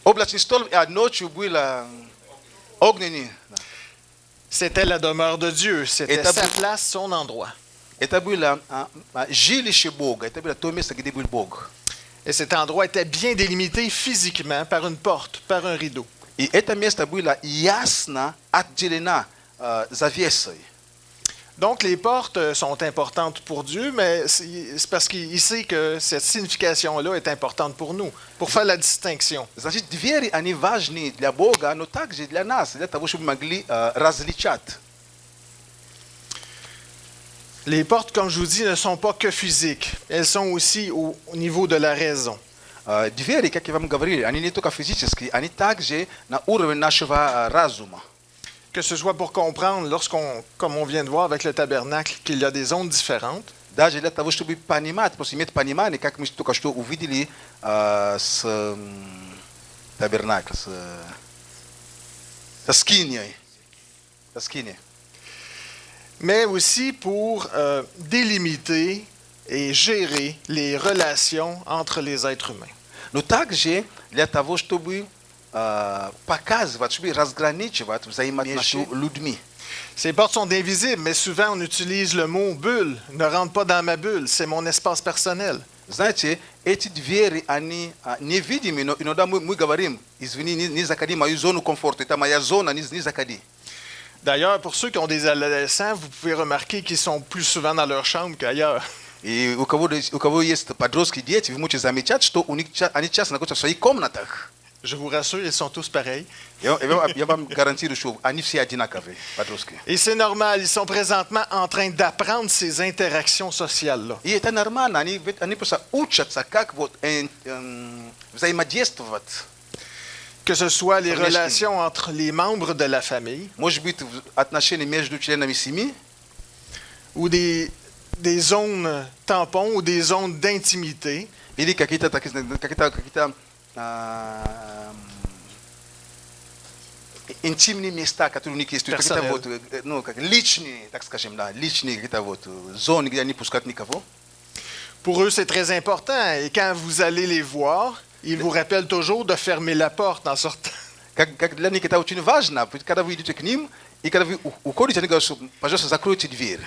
[SPEAKER 5] облачный столб, а ночью было огненный.
[SPEAKER 4] C'était la demeure de Dieu, c'était
[SPEAKER 5] Et t'as
[SPEAKER 4] sa
[SPEAKER 5] bu-
[SPEAKER 4] place, son endroit.
[SPEAKER 5] Это было жилище Бога, это было то место, где был Бог.
[SPEAKER 4] Et cet endroit était bien délimité physiquement par une porte, par un rideau.
[SPEAKER 5] И это место было ясно отделено завесой.
[SPEAKER 4] Donc les portes sont importantes pour Dieu, mais c'est parce qu'il sait que cette signification-là est importante pour nous, pour faire la distinction.
[SPEAKER 5] Значит, двери, они важны для Бога, но также для нас, для того, чтобы мы могли различать.
[SPEAKER 4] Les portes, comme je vous dis, ne sont pas que physiques. Elles sont aussi au niveau de la raison.
[SPEAKER 5] Двери, как я вам говорил, они не только физические, они также на уровне нашего разума.
[SPEAKER 4] Que ce soit pour comprendre, comme on vient de voir avec le tabernacle, qu'il y a des ondes différentes,
[SPEAKER 5] Даже для того, чтобы понимать, просто иметь понимание, как мы только что увидели с табернаклем, со скинией. Со скинией.
[SPEAKER 4] mais aussi pour délimiter et gérer les relations entre les êtres humains.
[SPEAKER 5] Но также для того, чтобы показывать, чтобы разграничивать взаимоотношения между людьми.
[SPEAKER 4] Ces portes sont invisibles, mais souvent on utilise le mot bulle. Ne rentre pas dans ma bulle, c'est mon espace personnel.
[SPEAKER 5] Знаете, эти двери, они невидимы, но иногда мы говорим, извини, не заходи в мою зону комфорта, это моя зона, не заходи.
[SPEAKER 4] D'ailleurs, pour ceux qui ont des adolescents, vous pouvez remarquer qu'ils sont plus souvent dans leur chambre qu'ailleurs.
[SPEAKER 5] И у кого есть подростки, дети, вы можете замечать, что они часто находятся в своих комнатах.
[SPEAKER 4] Je vous rassure, ils sont tous pareils.
[SPEAKER 5] Я вам гарантирую, что они все одинаковые, подростки.
[SPEAKER 4] Et c'est normal, ils sont présentement en train d'apprendre ces interactions sociales-là.
[SPEAKER 5] И это нормально, они просто учатся, как вот взаимодействовать.
[SPEAKER 4] Que ce soit les
[SPEAKER 5] Конечно.
[SPEAKER 4] relations entre les membres de la famille
[SPEAKER 5] Может быть, отношения между членами семьи,
[SPEAKER 4] ou des zones tampons ou des zones d'intimité
[SPEAKER 5] или какие-то интимные места, которые у них есть, какие-то вот, ну, как личные, так скажем, да, личные какие-то вот зоны, где они пускают никого.
[SPEAKER 4] Pour eux, c'est très important. Et quand vous allez les voir, ils vous rappellent toujours de fermer la porte en sortant.
[SPEAKER 5] Как для них это очень важно, когда вы идете к ним, и когда вы уходите, они говорят, пожалуйста, закройте дверь.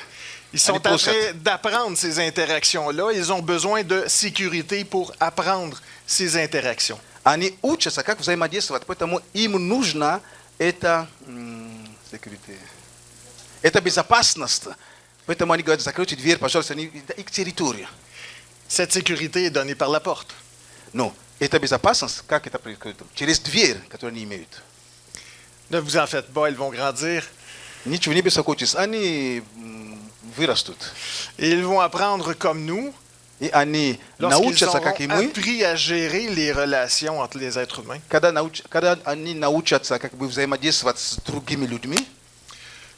[SPEAKER 4] Ils sont en train d'apprendre ces interactions-là. Ils ont besoin de sécurité pour apprendre ces interactions.
[SPEAKER 5] Они учатся, как взаимодействовать, поэтому им нужно это безопасность. Поэтому они говорят, закройте дверь, пожалуйста, это их территория.
[SPEAKER 4] Cette sécurité est donnée par la porte.
[SPEAKER 5] Но эта безопасность, как это происходит? Через дверь, которую они имеют.
[SPEAKER 4] Ne vous en faites pas, ils vont grandir.
[SPEAKER 5] Ничего не беспокойтесь, они вырастут.
[SPEAKER 4] Et ils vont apprendre comme nous,
[SPEAKER 5] И они
[SPEAKER 4] lorsqu'ils
[SPEAKER 5] научатся,
[SPEAKER 4] auront
[SPEAKER 5] как и мы,
[SPEAKER 4] appris à gérer les relations entre les êtres humains.
[SPEAKER 5] когда они научатся как бы взаимодействовать с другими людьми,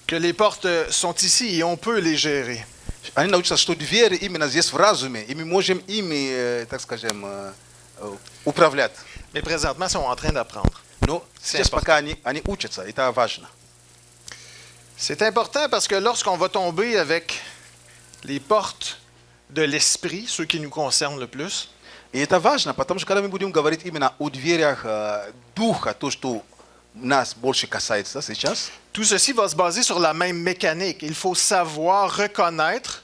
[SPEAKER 4] Que les portes sont ici et on peut les gérer.
[SPEAKER 5] они научатся, что двери именно здесь в разуме, и мы можем ими, так скажем, управлять.
[SPEAKER 4] Mais présentement, ils sont en train d'apprendre.
[SPEAKER 5] Но сейчас пока они учатся, это важно.
[SPEAKER 4] C'est important parce que lorsqu'on va tomber avec les portes de l'esprit, ceux qui nous concernent le plus,
[SPEAKER 5] И это важно, потому что когда мы будем говорить именно о дверях духа, то, что нас больше касается сейчас,
[SPEAKER 4] tout ceci va se baser sur la même mécanique. Il faut savoir reconnaître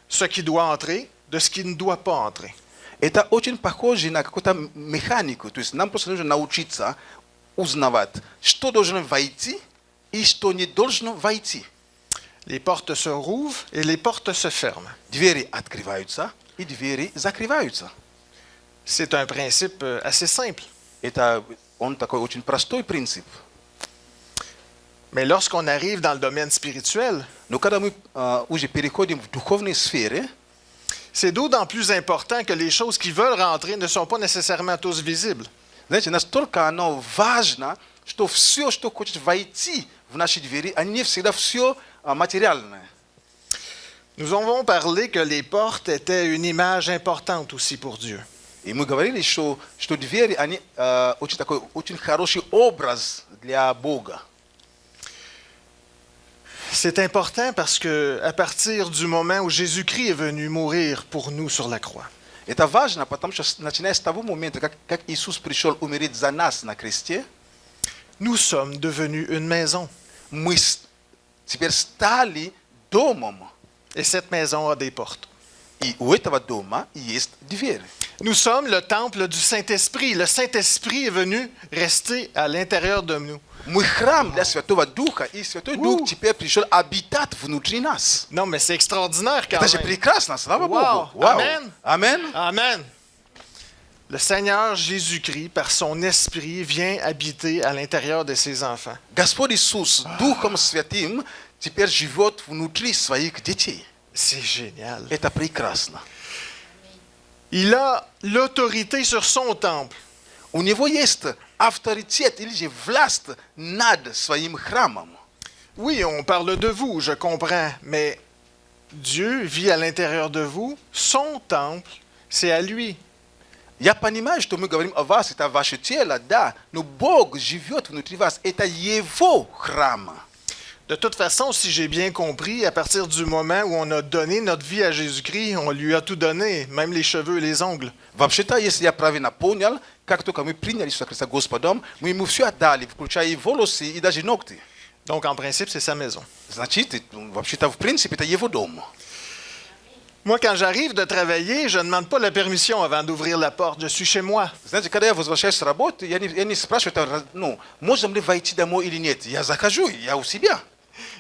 [SPEAKER 4] ce qui doit entrer de ce qui ne doit pas entrer.
[SPEAKER 5] это очень похоже на какую-то механику. То есть нам просто нужно научиться узнавать, что должно войти и что не должно войти.
[SPEAKER 4] Les portes se rouvrent et les portes se ferment.
[SPEAKER 5] Двери открываются и двери закрываются.
[SPEAKER 4] C'est un principe assez simple.
[SPEAKER 5] Он такой очень простой принцип.
[SPEAKER 4] Mais lorsqu'on arrive dans le domaine spirituel,
[SPEAKER 5] Но когда мы уже переходим в духовной сфере,
[SPEAKER 4] c'est d'autant plus important que les choses qui veulent rentrer ne sont pas nécessairement tous visibles.
[SPEAKER 5] знаете, настолько оно важно, что все, что хочет войти в наши двери, они не всегда все материальное.
[SPEAKER 4] Nous avons parlé que les portes étaient une image importante aussi pour Dieu.
[SPEAKER 5] И мы говорили, что двери, они очень хороший образ для Бога.
[SPEAKER 4] C'est important parce que à partir du moment où Jésus-Christ est venu mourir pour nous sur la croix,
[SPEAKER 5] Это важно, потому что начиная с того момента, как Иисус пришел умереть за нас на кресте,
[SPEAKER 4] nous sommes devenus une maison.
[SPEAKER 5] мы теперь стали домом.
[SPEAKER 4] Et cette maison a des portes.
[SPEAKER 5] И у этого дома есть дверь.
[SPEAKER 4] Nous sommes le temple du Saint-Esprit. Le Saint-Esprit est venu rester à l'intérieur de nous.
[SPEAKER 5] Мы храм для Святого Духа, и Святой Дух теперь пришел обитать внутри нас.
[SPEAKER 4] Non, mais c'est extraordinaire quand
[SPEAKER 5] Это же
[SPEAKER 4] même.
[SPEAKER 5] прекрасно, слава
[SPEAKER 4] Вау.
[SPEAKER 5] Богу. Вау.
[SPEAKER 4] Амен.
[SPEAKER 5] Амен.
[SPEAKER 4] Amen. Le Seigneur Jésus-Christ, par son Esprit, vient habiter à l'intérieur de ses enfants.
[SPEAKER 5] Господь Иисус Духом Святым теперь живет внутри своих детей.
[SPEAKER 4] C'est génial.
[SPEAKER 5] Это прекрасно.
[SPEAKER 4] Il a l'autorité sur son temple.
[SPEAKER 5] У него есть авторитет или же власть над своим храмом.
[SPEAKER 4] Oui, on parle de vous, je comprends, mais Dieu vit à l'intérieur de vous. Son temple, c'est à lui.
[SPEAKER 5] Я понимаю, что мы говорим о вас, это ваше тело, да, но Бог живет внутри вас, это Его храм.
[SPEAKER 4] De toute façon, si j'ai bien compris, à partir du moment où on a donné notre vie à Jésus-Christ, on lui a tout donné, même les cheveux et les ongles.
[SPEAKER 5] Вообще-то, если я правильно понял, как только мы приняли Иисуса Христа Господом, мы Ему все отдали, включая и волосы, и даже ногти.
[SPEAKER 4] Donc, en principe, c'est sa maison.
[SPEAKER 5] Значит, вообще-то, в принципе, это Его дом.
[SPEAKER 4] Moi, quand j'arrive de travailler, je ne demande pas la permission avant d'ouvrir la porte. Je suis chez moi.
[SPEAKER 5] Знаете, когда я возвращаюсь с работы, я не спрашиваю, ну, можем ли войти домой или нет. Я захожу, я у себя.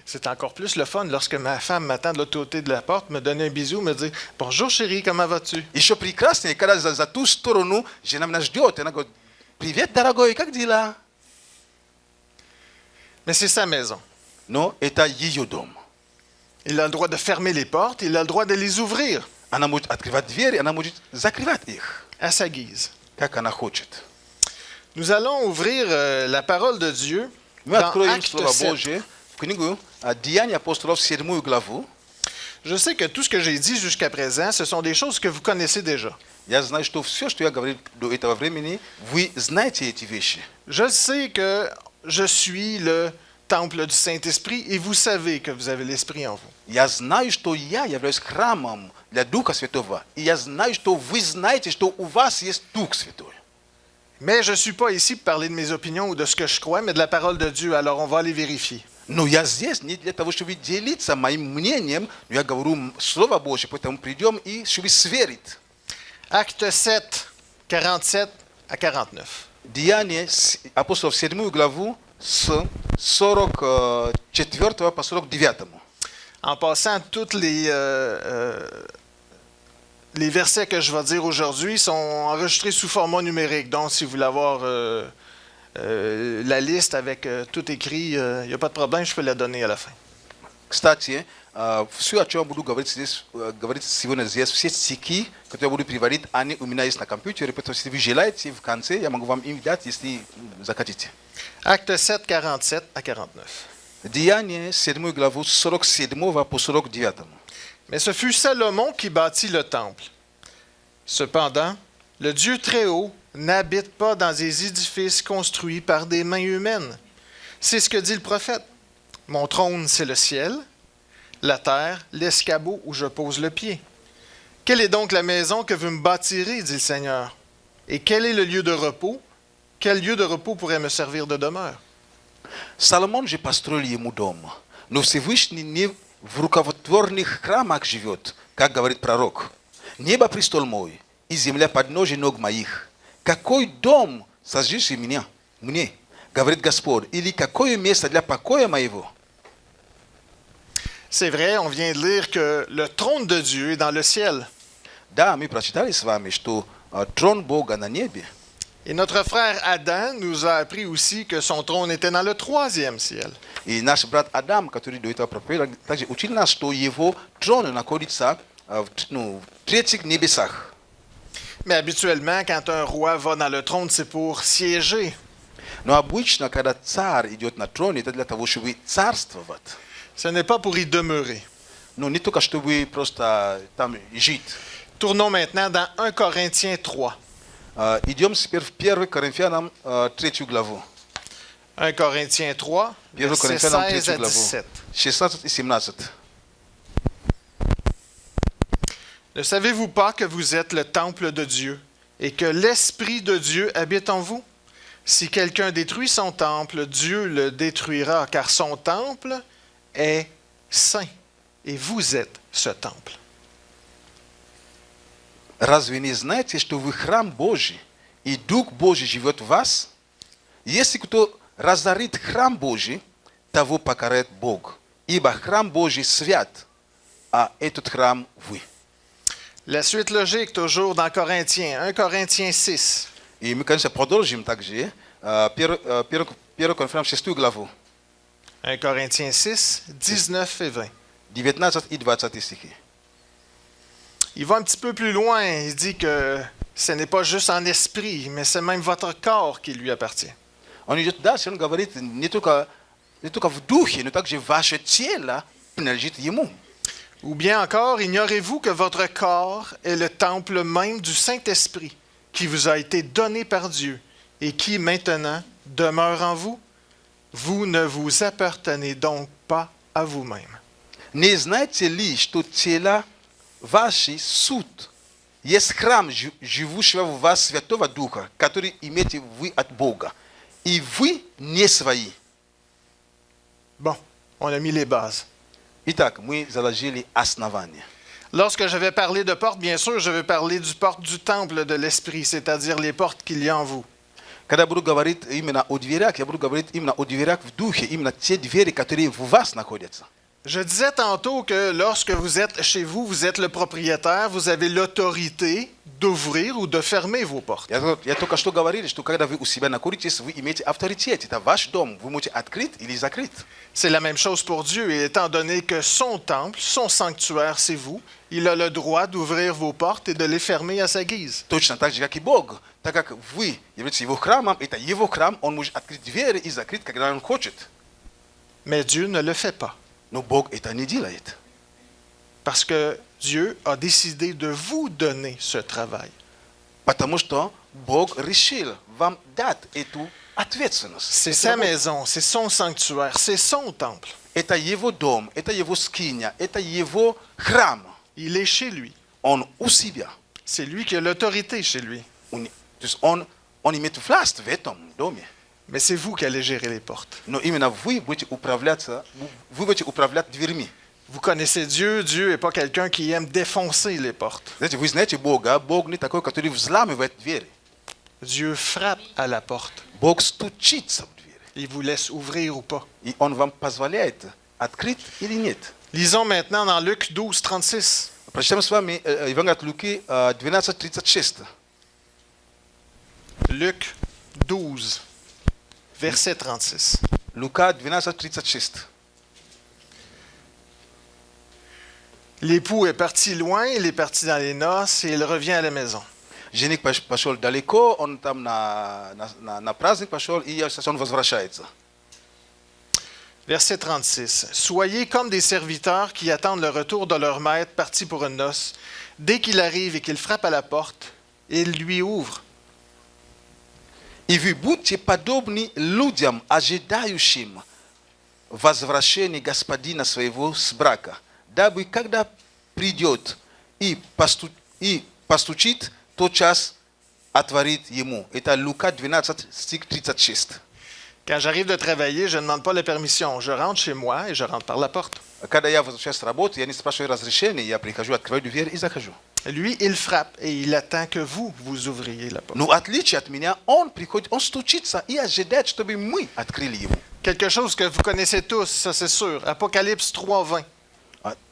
[SPEAKER 4] C'est encore plus le fun lorsque ma femme m'attend de l'autre côté de la porte, me donne un bisou, me dit « Bonjour chérie, comment vas-tu? »
[SPEAKER 5] Еще прекраснее, когда за ту сторону жена меня ждет, и она говорит: «Привет, дорогой, как дела?»
[SPEAKER 4] Mais c'est sa maison.
[SPEAKER 5] Но это ее дом.
[SPEAKER 4] Il a le droit de fermer les portes, il a le droit de les ouvrir
[SPEAKER 5] Она может открывать двери, она может закрывать их,
[SPEAKER 4] à sa guise.
[SPEAKER 5] как она хочет.
[SPEAKER 4] Nous allons ouvrir la parole de Dieu
[SPEAKER 5] Мы
[SPEAKER 4] dans
[SPEAKER 5] откроем
[SPEAKER 4] Acte
[SPEAKER 5] Слово
[SPEAKER 4] 7.
[SPEAKER 5] Божие в книгу Деяния апостолов, 7 главу.
[SPEAKER 4] Je sais que tout ce que j'ai dit jusqu'à présent, ce sont des choses que vous connaissez déjà.
[SPEAKER 5] Я знаю, что все, что я говорил до этого времени, вы знаете эти вещи.
[SPEAKER 4] Je sais que je suis le temple du Saint-Esprit et vous savez que vous avez l'Esprit en vous.
[SPEAKER 5] Я знаю, что я являюсь храмом для Духа Святого. И я знаю, что вы знаете, что у вас есть Дух Святой.
[SPEAKER 4] Mais je ne suis pas ici pour parler de mes opinions ou de ce que je crois, mais de la parole de Dieu. Alors on va aller vérifier.
[SPEAKER 5] Но я здесь не для того, чтобы делиться моим мнением, но я говорю Слово Божье, поэтому придем и чтобы сверить.
[SPEAKER 4] Acte 7, 47 à 49.
[SPEAKER 5] Деяния апостолов 7 главу с 44 по 49.
[SPEAKER 4] En passant, tous les versets que je vais dire aujourd'hui sont enregistrés sous format numérique. Donc, si vous voulez avoir la liste avec tout écrit, il n'y a pas de problème, je peux la donner à la fin.
[SPEAKER 5] Кстати, все, о чем буду говорить сегодня здесь, все стихи, которые я буду приводить, они у меня есть на компьютере, поэтому если вы желаете, в конце я могу вам им дать, если захотите.
[SPEAKER 4] Acte 7, 47 à 49.
[SPEAKER 5] Деяния 7 главу с 47 по 49.
[SPEAKER 4] Mais ce fut Salomon qui bâtit le temple. Cependant, le Dieu très haut n'habite pas dans des édifices construits par des mains humaines. C'est ce que dit le prophète. Mon trône, c'est le ciel, la terre, l'escabeau où je pose le pied. Quelle est donc la maison que vous me bâtirez, dit le Seigneur? Et quel est le lieu de repos? Quel lieu de repos pourrait me servir de demeure?
[SPEAKER 5] Соломон же построил ему дом, но Всевышний не в рукотворных храмах живет, как говорит пророк. Небо престол мой, и земля подножие ног моих. Какой дом сожжешь мне, говорит Господь, или какое место для покоя моего?
[SPEAKER 4] C'est vrai, on vient de lire que le trône de Dieu est dans le ciel.
[SPEAKER 5] Да, мы прочитали с вами, что трон Бога на небе.
[SPEAKER 4] Et notre frère Adam nous a appris aussi que son trône était dans le 3e ciel.
[SPEAKER 5] И наш брат Адам, который до этого проповедовал, также учил нас, что его трон находится в третьих небесах.
[SPEAKER 4] Mais habituellement, quand un roi va dans le trône, c'est pour siéger.
[SPEAKER 5] Но обычно, когда царь идет на трон, это для того, чтобы царствовать.
[SPEAKER 4] Ce n'est pas pour y demeurer.
[SPEAKER 5] Но не только, чтобы просто там жить.
[SPEAKER 4] Tournons maintenant dans 1 Corinthiens 3.
[SPEAKER 5] Идем теперь в 1 Коринфянам 3 главу.
[SPEAKER 4] 1 Corinthiens 3,
[SPEAKER 5] 1
[SPEAKER 4] versets
[SPEAKER 5] Corinthians
[SPEAKER 4] 16 à
[SPEAKER 5] 3
[SPEAKER 4] 17.
[SPEAKER 5] 16 и 17.
[SPEAKER 4] Ne savez-vous pas que vous êtes le temple de Dieu et que l'Esprit de Dieu habite en vous? Si quelqu'un détruit son temple, Dieu le détruira, car son temple est saint et vous êtes ce temple.
[SPEAKER 5] Разве не знаете, что вы храм Божий, и Дух Божий живет в вас? Если кто разорит храм Божий, того покарает Бог, ибо храм Божий свят, а этот храм вы.
[SPEAKER 4] La suite logique, toujours dans Corinthiens, 1 Corinthiens 6.
[SPEAKER 5] И мы, конечно, продолжим также 1 Коринфянам 6 главу,
[SPEAKER 4] 1 Corinthiens 6, 19 et 20.
[SPEAKER 5] 19 и 20 стихи.
[SPEAKER 4] Il va un petit peu plus loin. Il dit que ce n'est pas juste en esprit, mais c'est même votre corps qui lui appartient.
[SPEAKER 5] Он идет дальше, он говорит, не только в духе, но также ваше тело принадлежит Ему.
[SPEAKER 4] Ou bien encore, ignorez-vous que votre corps est le temple même du Saint-Esprit qui vous a été donné par Dieu et qui maintenant demeure en vous? Vous ne vous appartenez donc pas à vous-même.
[SPEAKER 5] Не знаете ли, что тело ваши суд есть храм, живущего в вас Святого Духа, который имеете вы от Бога, и вы не свои?
[SPEAKER 4] Bon, on a mis les bases.
[SPEAKER 5] Итак, мы заложили основание.
[SPEAKER 4] Lorsque je vais parler de porte, bien sûr, je vais parler du porte du temple de l'Esprit, c'est-à-dire les portes qu'il y a en vous.
[SPEAKER 5] Когда я буду говорить именно о дверях, я буду говорить именно о дверях в духе, именно те двери, которые в вас находятся.
[SPEAKER 4] Je disais tantôt que lorsque vous êtes chez vous, vous êtes le propriétaire, vous avez l'autorité d'ouvrir ou de fermer vos portes.
[SPEAKER 5] Я только что говорил, что когда вы у себя находитесь, вы имеете авторитет. Это ваш дом. Вы можете открыть или закрыть.
[SPEAKER 4] C'est la même chose pour Dieu, et étant donné que son temple, son sanctuaire, c'est vous, il a le droit d'ouvrir vos portes et de les fermer à sa guise.
[SPEAKER 5] Точно так же, как и Бог. Так как вы являетесь Его храмом, это Его храм, Он может открыть двери и закрыть, когда Он хочет.
[SPEAKER 4] Mais Dieu ne le fait pas,
[SPEAKER 5] Но Бог это не делает.
[SPEAKER 4] parce que Dieu a décidé de vous donner ce travail.
[SPEAKER 5] Потому что Бог решил вам дать эту ответственность.
[SPEAKER 4] C'est sa maison, c'est son sanctuaire, c'est son temple.
[SPEAKER 5] Это Его дом, это Его скиния, это Его храм.
[SPEAKER 4] Il est chez lui.
[SPEAKER 5] Он у себя.
[SPEAKER 4] C'est lui qui a l'autorité chez lui.
[SPEAKER 5] То есть он имеет власть в этом доме.
[SPEAKER 4] Mais c'est vous qui allez gérer les portes.
[SPEAKER 5] Но именно вы будете управлять дверьми.
[SPEAKER 4] Vous connaissez Dieu, Dieu n'est pas quelqu'un qui aime défoncer les portes.
[SPEAKER 5] Знаете, вы знаете Бога, Бог не такой, который взламывает двери.
[SPEAKER 4] Dieu frappe à la porte.
[SPEAKER 5] Бог стучится в дверь.
[SPEAKER 4] Il vous laisse ouvrir ou pas.
[SPEAKER 5] И Он вам позволяет открыть или нет.
[SPEAKER 4] Lisons maintenant dans Luc 12, 36.
[SPEAKER 5] Прочитаем с вами Евангелие от Луки 12:36.
[SPEAKER 4] Luc 12, verset 36.
[SPEAKER 5] Лука 12:36.
[SPEAKER 4] L'époux est parti loin, il est parti dans les noces et il revient à la maison.
[SPEAKER 5] Жених пошел далеко, он там на праздник пошел, и сейчас он возвращается.
[SPEAKER 4] Verset 36. Soyez comme des serviteurs qui attendent le retour de leur maître parti pour une noce. Dès qu'il arrive et qu'il frappe à la porte, il lui ouvre.
[SPEAKER 5] И вы будьте подобны людям, ожидающим возвращения господина своего с брака, дабы, когда придет и постучит, тотчас отворит ему. Это Лука 12, стих 36.
[SPEAKER 4] Quand j'arrive de travailler, je ne demande pas la permission. Je rentre chez moi et je rentre par la porte.
[SPEAKER 5] Когда я возвращаюсь с работы, я не спрашиваю разрешения, я прихожу, открываю дверь и захожу.
[SPEAKER 4] Lui, il frappe et il attend que vous ouvriez la porte.
[SPEAKER 5] Но в отличие от меня, он приходит, он стучится и ожидает, чтобы мы открыли ему.
[SPEAKER 4] Quelque chose que vous connaissez tous, ça c'est sûr. Apocalypse 3:20.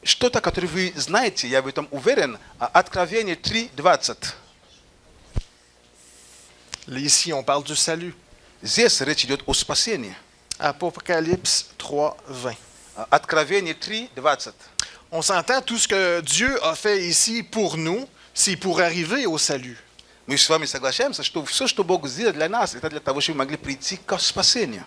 [SPEAKER 5] Что-то, которое вы знаете, я в этом уверен, Откровение 3:20.
[SPEAKER 4] Ici, on parle du salut.
[SPEAKER 5] Здесь речь идет о спасении.
[SPEAKER 4] Apocalypse 3:20.
[SPEAKER 5] Откровение 3:20.
[SPEAKER 4] On s'entend, tout ce que Dieu a fait ici pour nous, c'est pour arriver au salut.
[SPEAKER 5] Мы с вами соглашаемся, что все, что Бог сделал для нас, это для того, чтобы мы могли прийти к спасению.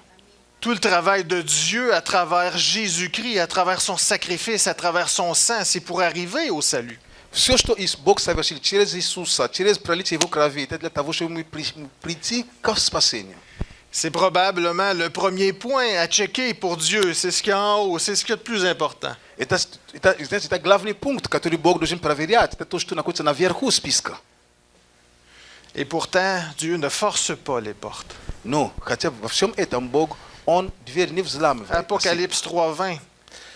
[SPEAKER 4] Tout le travail de Dieu à travers Jésus-Christ, à travers son sacrifice, à travers son sang, c'est pour arriver au salut.
[SPEAKER 5] Все, что Бог совершил через Иисуса, через пролитие Его крови, это для того, чтобы мы прийти к спасению.
[SPEAKER 4] C'est probablement le premier point à checker pour Dieu. C'est ce qu'il y a en haut, c'est ce qu'il y a de plus important.
[SPEAKER 5] Это главный пункт, который Бог должен проверять. Это то, что находится наверху списка.
[SPEAKER 4] Et pourtant, Dieu ne force pas les portes.
[SPEAKER 5] Но, хотя во всем этом Бог, Он дверь не взламывает.
[SPEAKER 4] Apocalypse 3:20.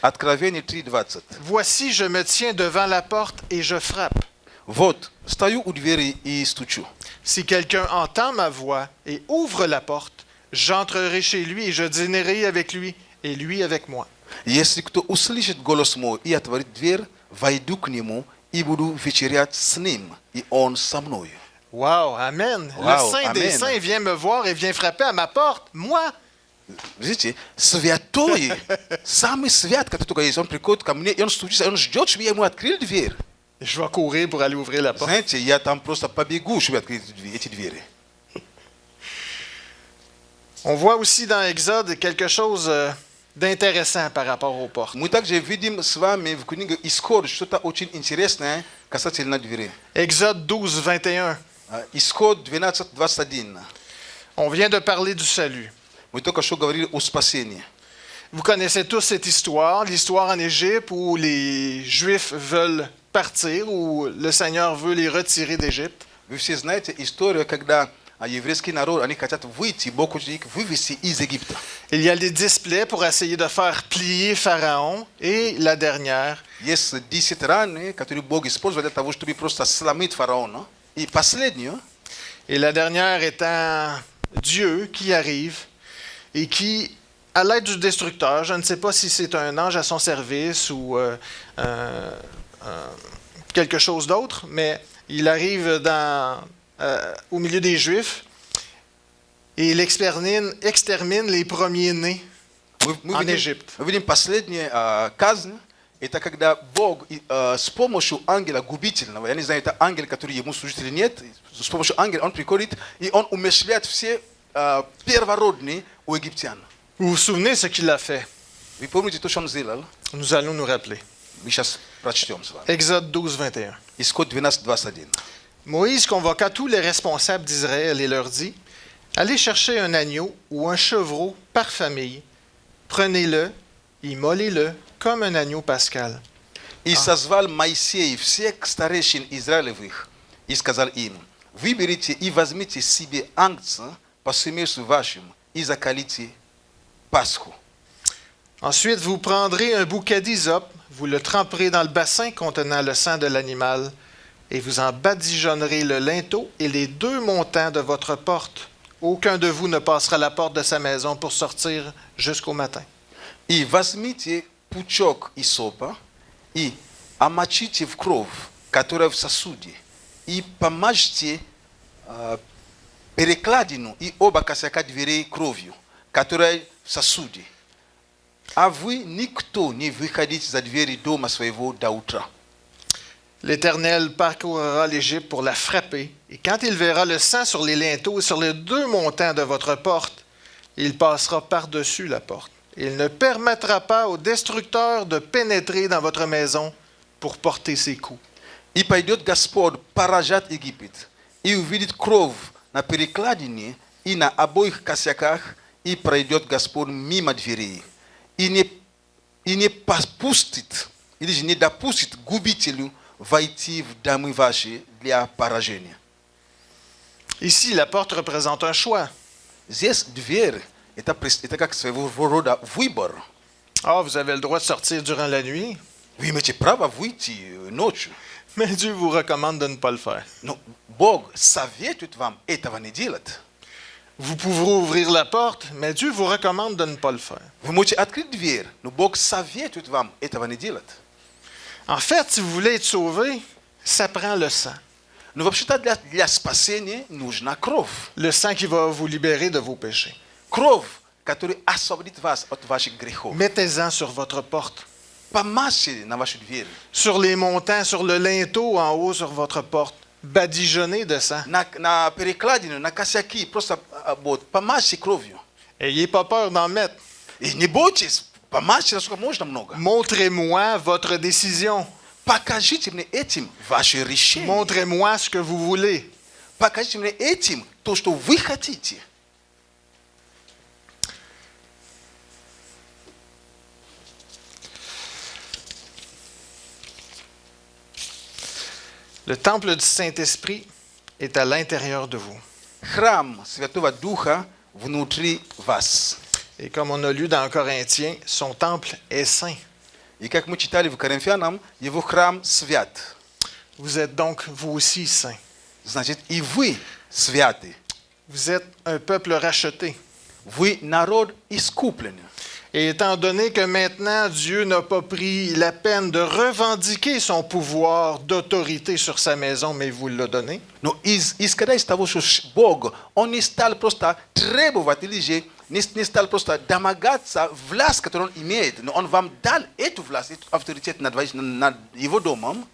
[SPEAKER 5] Откровение 3:20.
[SPEAKER 4] Voici, je me tiens devant la porte et je frappe.
[SPEAKER 5] Вот, стою у двери и стучу.
[SPEAKER 4] Si quelqu'un entend ma voix et ouvre la porte, j'entrerai chez lui et je dînerai avec lui et lui avec moi.
[SPEAKER 5] Если кто услышит голос мой и отворит дверь, войду к нему и буду вечерять с ним, и он со мною.
[SPEAKER 4] Wow, amen.
[SPEAKER 5] Wow,
[SPEAKER 4] le Saint des
[SPEAKER 5] amen.
[SPEAKER 4] Saints vient me voir et vient frapper à ma porte. Moi,
[SPEAKER 5] Видите, святой, самый свят, который только есть, он приходит ко мне, и он стучится, и он ждет, чтобы я ему открыл дверь.
[SPEAKER 4] je vais courir pour aller ouvrir la porte.
[SPEAKER 5] Знаете, я там просто побегу, чтобы открыть эти двери.
[SPEAKER 4] On voit aussi dans Exode quelque chose d'intéressant par rapport aux portes.
[SPEAKER 5] Мы также видим с вами в книге Исход что-то очень интересное касательно двери.
[SPEAKER 4] Exode 12:21.
[SPEAKER 5] Исход 12:21.
[SPEAKER 4] On vient de parler du salut.
[SPEAKER 5] Мы только что говорили о спасении.
[SPEAKER 4] Vous connaissez tous cette histoire, l'histoire en Égypte où les Juifs veulent partir, où le Seigneur veut les retirer d'Égypte.
[SPEAKER 5] Вы все знаете историю, когда еврейский народ, они хотят выйти, Бог хочет их вывести из Египта.
[SPEAKER 4] Il y a les 10 plaies pour essayer de faire plier Pharaon. Et la dernière,
[SPEAKER 5] Есть 10 ран, которые Бог использует для того, чтобы просто сломить фараона. И последнюю,
[SPEAKER 4] et la dernière étant Dieu qui arrive et qui, à l'aide du destructeur, je ne sais pas si c'est un ange à son service ou quelque chose d'autre, mais il arrive au milieu des Juifs et il extermine les premiers-nés en Égypte.
[SPEAKER 5] мы видим последняя казнь. Это когда Бог с помощью ангела губительного, я не знаю, это ангел, который ему служит или нет, с помощью ангела он приходит, и он умерщвляет все первородные у египтян.
[SPEAKER 4] Vous vous souvenez ce qu'il a fait?
[SPEAKER 5] Вы помните то, что он сделал?
[SPEAKER 4] Nous allons nous rappeler.
[SPEAKER 5] Мы сейчас прочтем с вами.
[SPEAKER 4] Exode 12:21.
[SPEAKER 5] Исход 12:21.
[SPEAKER 4] Moïse convoqua tous les responsables d'Israël et leur dit, « Allez chercher un agneau ou un chevreau par famille, prenez-le, immolez-le comme un agneau pascal. »
[SPEAKER 5] И созвал Моисей всех старейшин Израилевых и сказал им: выберите и возьмите себе ангца по семейству вашим и закалите Пасху.
[SPEAKER 4] Ensuite, vous prendrez un bouquet d'hysope, vous le tremperez dans le bassin contenant le sang de l'animal, et vous en badigeonnerez le linteau et les 2 montants de votre porte. Aucun de vous ne passera la porte de sa maison pour sortir jusqu'au matin.
[SPEAKER 5] И возьмите пучок исопа и омочите в кровь, которая в сосуде, и помажьте перекладину и оба косяка дверей кровью, которая в сосуде. А вы никто не выходите за двери дома своего до утра.
[SPEAKER 4] L'Éternel parcourra l'Égypte pour la frapper, et quand il verra le sang sur les linteaux et sur les 2 montants de votre porte, il passera par-dessus la porte. Il ne permettra pas au destructeur de pénétrer dans votre maison pour porter ses coups.
[SPEAKER 5] И пойдет Господь поражать Египет, и увидит кровь на перекладине и на обоих косяках, и пройдет Господь мимо дверей, и не попустит, или же не допустит губителю войти в домы ваши для поражения.
[SPEAKER 4] Ici, la porte représente un choix.
[SPEAKER 5] Здесь дверь, это как своего рода выбор.
[SPEAKER 4] Ah, vous avez le droit de sortir durant la nuit,
[SPEAKER 5] Вы имеете право выйти ночью,
[SPEAKER 4] mais Dieu vous recommande de ne pas le faire.
[SPEAKER 5] но Бог советует вам этого не делать.
[SPEAKER 4] Vous pouvez ouvrir la porte, mais Dieu vous recommande de ne pas le faire.
[SPEAKER 5] Вы можете открыть дверь, но Бог советует вам этого не делать.
[SPEAKER 4] En fait, si vous voulez être sauvé, ça prend le sang.
[SPEAKER 5] Но вообще-то для спасения нужна кровь.
[SPEAKER 4] Le sang qui va vous libérer de vos péchés.
[SPEAKER 5] Кровь, которая освободит вас от ваших грехов.
[SPEAKER 4] Mettez-en sur votre porte.
[SPEAKER 5] Помажьте на вашу дверь.
[SPEAKER 4] Sur les montants, sur le linteau en haut sur votre porte. Badigeonnez de sang.
[SPEAKER 5] На перекладину, на косяки, просто помажьте кровью.
[SPEAKER 4] Ayez pas peur d'en mettre.
[SPEAKER 5] И не бойтесь, помажьте насколько можно много.
[SPEAKER 4] Montrez-moi votre décision.
[SPEAKER 5] Покажите мне этим ваше решение.
[SPEAKER 4] Montrez-moi ce que vous voulez.
[SPEAKER 5] Покажите мне этим то, что вы хотите.
[SPEAKER 4] Le temple du Saint-Esprit est à l'intérieur de vous.
[SPEAKER 5] Храм Святого Духа внутри вас.
[SPEAKER 4] Et comme on a lu dans Corinthiens, son temple est saint.
[SPEAKER 5] И как мы читали в Коринфянам, его храм свят.
[SPEAKER 4] Vous êtes donc vous aussi saints.
[SPEAKER 5] Значит, и вы святы.
[SPEAKER 4] Vous êtes un peuple racheté.
[SPEAKER 5] Вы народ искупленный.
[SPEAKER 4] Et étant donné que maintenant Dieu n'a pas pris la peine de revendiquer son pouvoir d'autorité sur sa maison, mais il vous l'a donné,
[SPEAKER 5] Но исходя из того, что Бог, Он не стал просто требовать или же не стал просто домогаться власть, которую Он имеет, но Он вам дал эту власть, эту авторитет над Его домом,